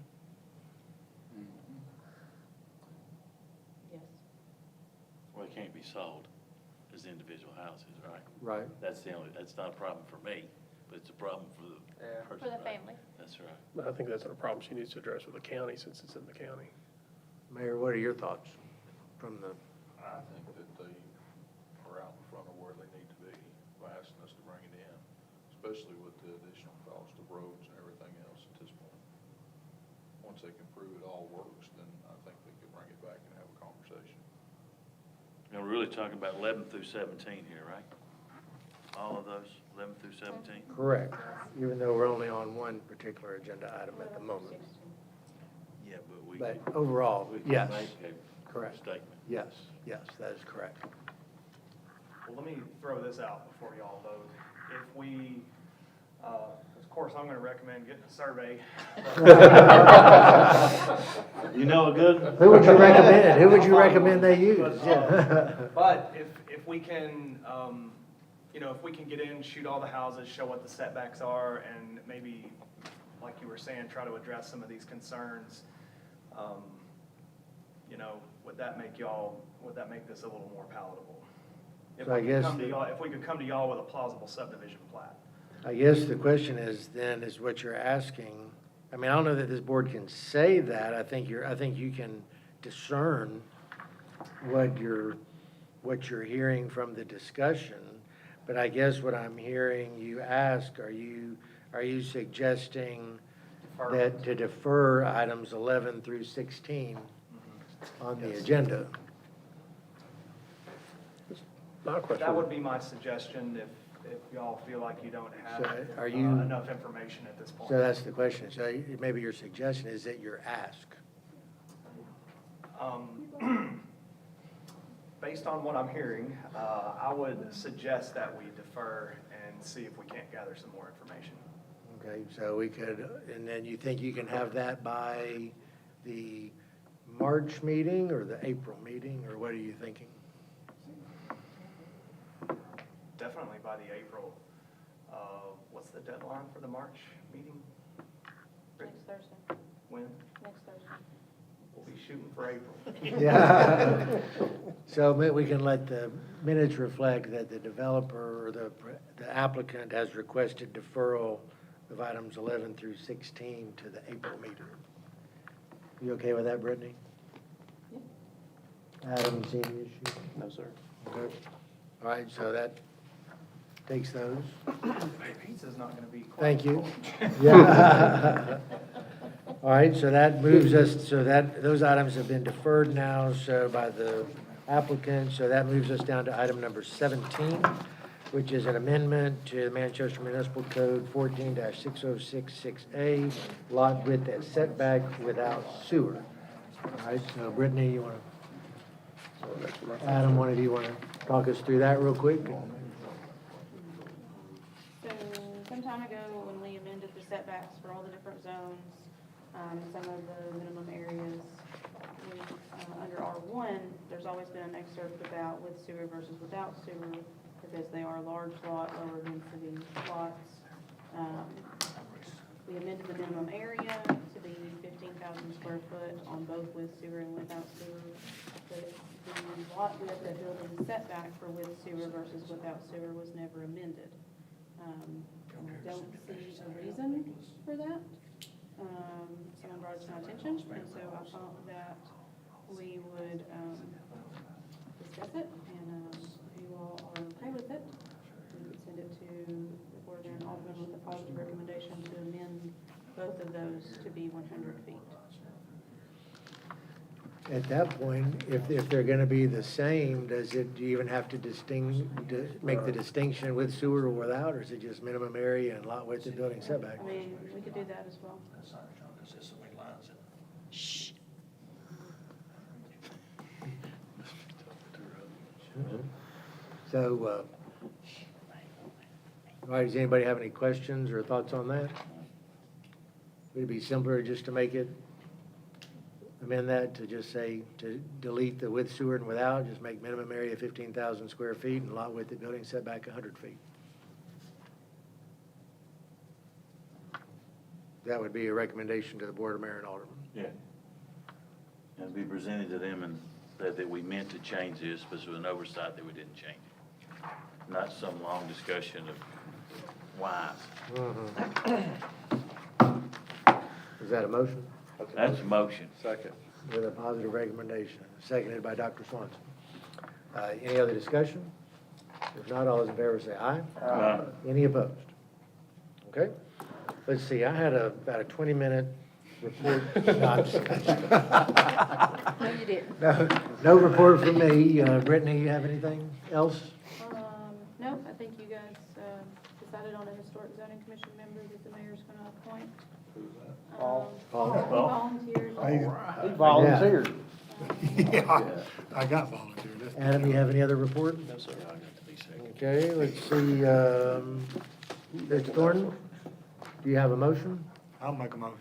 [SPEAKER 3] Yes.
[SPEAKER 7] Well, it can't be sold as individual houses, right?
[SPEAKER 1] Right.
[SPEAKER 7] That's not a problem for me, but it's a problem for the person.
[SPEAKER 10] For the
[SPEAKER 7] right?
[SPEAKER 10] family.
[SPEAKER 7] That's right.
[SPEAKER 2] But I think that's a problem she needs to address with the county, since it's in the county.
[SPEAKER 1] Mayor, what are your thoughts from the,
[SPEAKER 15] I think that they are out in front of where they need to be by asking us to bring it in, especially with the additional cost of roads and everything else at this point. Once they can prove it all works, then I think they could bring it back and have a conversation.
[SPEAKER 7] And we're really talking about 11 through 17 here, right? All of those, 11 through 17?
[SPEAKER 1] correct, even though we're only on one particular agenda item at the moment.
[SPEAKER 7] Yeah, but we.
[SPEAKER 1] But overall,
[SPEAKER 7] we can
[SPEAKER 1] yes,
[SPEAKER 7] make a
[SPEAKER 1] correct.
[SPEAKER 7] statement.
[SPEAKER 1] Yes, that is correct.
[SPEAKER 14] Well, let me throw this out before y'all vote. If we, of course, I'm gonna recommend getting a survey.
[SPEAKER 7] You know a good one?
[SPEAKER 1] Who would you recommend? Who would you recommend they use? Yeah.
[SPEAKER 14] But if we can, if we can get in, shoot all the houses, show what the setbacks are, and maybe, like you were saying, try to address some of these concerns, would that make this a little more palatable?
[SPEAKER 1] So I guess
[SPEAKER 14] If we could come to y'all with a plausible subdivision plat.
[SPEAKER 1] I guess the question is then, is what you're asking, I mean, I don't know that this board can say that, I think you can discern what you're hearing from the discussion, but I guess what I'm hearing you ask, are you suggesting that to defer items 11 through 16 on the agenda?
[SPEAKER 2] My question.
[SPEAKER 14] That would be my suggestion if y'all feel like you don't have
[SPEAKER 1] So are you-
[SPEAKER 14] enough information at this point.
[SPEAKER 1] So that's the question, so maybe your suggestion is that your ask.
[SPEAKER 14] Based on what I'm hearing, I would suggest that we defer and see if we can't gather some more information.
[SPEAKER 1] Okay, so we could, and then you think you can have that by the March meeting or the April meeting, or what are you thinking?
[SPEAKER 14] Definitely by the April. What's the deadline for the March meeting?
[SPEAKER 3] Next Thursday.
[SPEAKER 14] When?
[SPEAKER 3] Next Thursday.
[SPEAKER 14] We'll
[SPEAKER 6] Be shooting for April.
[SPEAKER 1] Yeah. So we can let the minutes reflect that the developer or the applicant has requested deferral of items 11 through 16 to the April meeting. You okay with that, Brittany? Adam, see any issue?
[SPEAKER 2] No, sir.
[SPEAKER 1] Okay. All right, so that takes those.
[SPEAKER 14] Pizza's not gonna be quite.
[SPEAKER 1] Thank you. Yeah. All right, so that moves us, so that, those items have been deferred now, so by the applicant, so that moves us down to item number 17, which is an amendment to the Manchester Municipal Code 14-6066A, lot width and setback without sewer. All right, so Brittany, you want to, Adam, one of you want to talk us through that real quick?
[SPEAKER 3] So, some time ago, when we amended the setbacks for all the different zones, some of the minimum areas, we, under R1, there's always been an excerpt about with sewer versus without sewer, because they are large lot, lower density lots. We amended the minimum area to be 15,000 square foot on both with sewer and without sewer. The lot width of building setback for with sewer versus without sewer was never amended. I don't see a reason for that. Someone brought it to my attention, and so I thought that we would discuss it, and if you all are okay with it, we would send it to the board and Alderman with a positive recommendation to amend both of those to be 100 feet.
[SPEAKER 1] At that point, if they're gonna be the same, do you even have to make the distinction with sewer or without, or is it just minimum area and lot width and building setback?
[SPEAKER 3] I mean, we could do that as well.
[SPEAKER 1] So, all right, does anybody have any questions or thoughts on that? Would it be simpler just to make it, amend that to just say, to delete the with sewer and without, just make minimum area 15,000 square feet and lot width and building setback 100 feet? That would be a recommendation to the Board of Mayor and Alderman.
[SPEAKER 7] Yeah. And be presented to them and that we meant to change this, but it was an oversight that we didn't change it. Not some long discussion of why.
[SPEAKER 1] Is that a motion?
[SPEAKER 7] That's a motion.
[SPEAKER 12] Second.
[SPEAKER 1] With a positive recommendation, seconded by Dr. Swanson. Any other discussion? If not, all those in favor say aye.
[SPEAKER 7] Aye.
[SPEAKER 1] Any opposed? Okay. Let's see, I had about a 20-minute report. No, I'm just kidding.
[SPEAKER 16] No, you didn't.
[SPEAKER 1] No report from me. Brittany, you have anything else?
[SPEAKER 3] No, I think you guys decided on a historic zoning commission member that the mayor's going to appoint.
[SPEAKER 6] Paul.
[SPEAKER 3] Volunteers.
[SPEAKER 6] He volunteered.
[SPEAKER 8] Yeah, I got volunteered. That's-
[SPEAKER 1] Adam, you have any other report?
[SPEAKER 2] No, sir.
[SPEAKER 1] Okay, let's see, Mr. Thornton, do you have a motion
[SPEAKER 8] I'll make a motion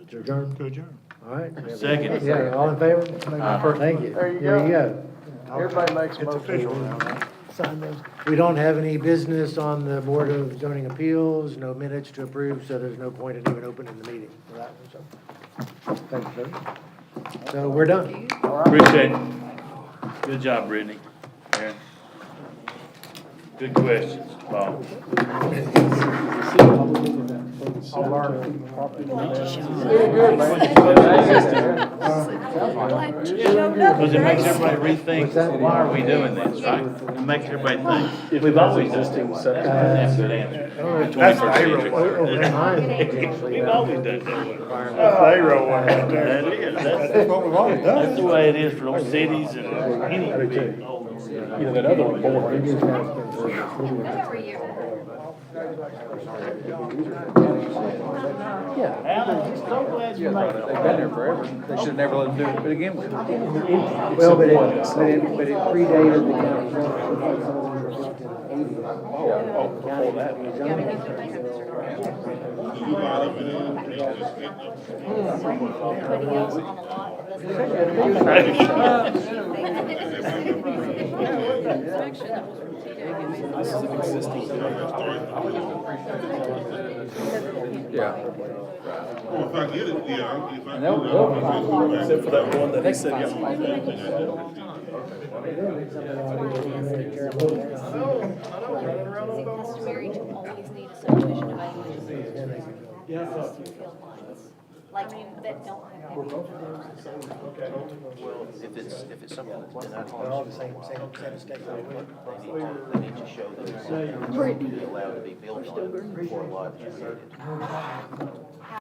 [SPEAKER 1] to adjourn?
[SPEAKER 8] to adjourn.
[SPEAKER 1] All right.
[SPEAKER 7] Second.
[SPEAKER 1] Yeah, all in favor? Thank you.
[SPEAKER 6] There you
[SPEAKER 1] go.
[SPEAKER 6] Everybody makes a
[SPEAKER 8] It's official
[SPEAKER 6] motion.
[SPEAKER 8] now, right?
[SPEAKER 1] Sign those. We don't have any business on the Board of Zoning Appeals, no minutes to approve, so there's no point in even opening the meeting for that one, so. Thank you, sir. So we're done.
[SPEAKER 7] Appreciate it. Good job, Brittany. Aaron. Good questions, Paul. Because it makes everybody rethink, why are we doing this, right? It makes everybody think. We've always done it. That's a good answer.
[SPEAKER 8] That's the payroll
[SPEAKER 7] We've always done it that way.
[SPEAKER 8] Payroll one right there.
[SPEAKER 7] That is,
[SPEAKER 8] That's what we've always done.
[SPEAKER 7] that's the way it is for those cities and any big.
[SPEAKER 2] You know, that other board.
[SPEAKER 7] Alan, I'm so glad you made it.
[SPEAKER 13] They've been there forever. They should have never let them do it to begin with.
[SPEAKER 1] Well, but it predated the county.
[SPEAKER 2] Before that.
[SPEAKER 4] Everybody else on the lot doesn't.
[SPEAKER 2] This is an existing.
[SPEAKER 13] Yeah.
[SPEAKER 15] Well, if I get it, yeah, if I.
[SPEAKER 13] And they'll
[SPEAKER 2] Except for that one that he said,
[SPEAKER 10] It's customary to always need a subdivision evaluation. Field lines, like, that don't have heavy infrastructure.
[SPEAKER 5] Well, if it's something that's been
[SPEAKER 1] They're all the same state.
[SPEAKER 5] they need to show that it's something that's allowed to be built on before a lot is created.
[SPEAKER 10] How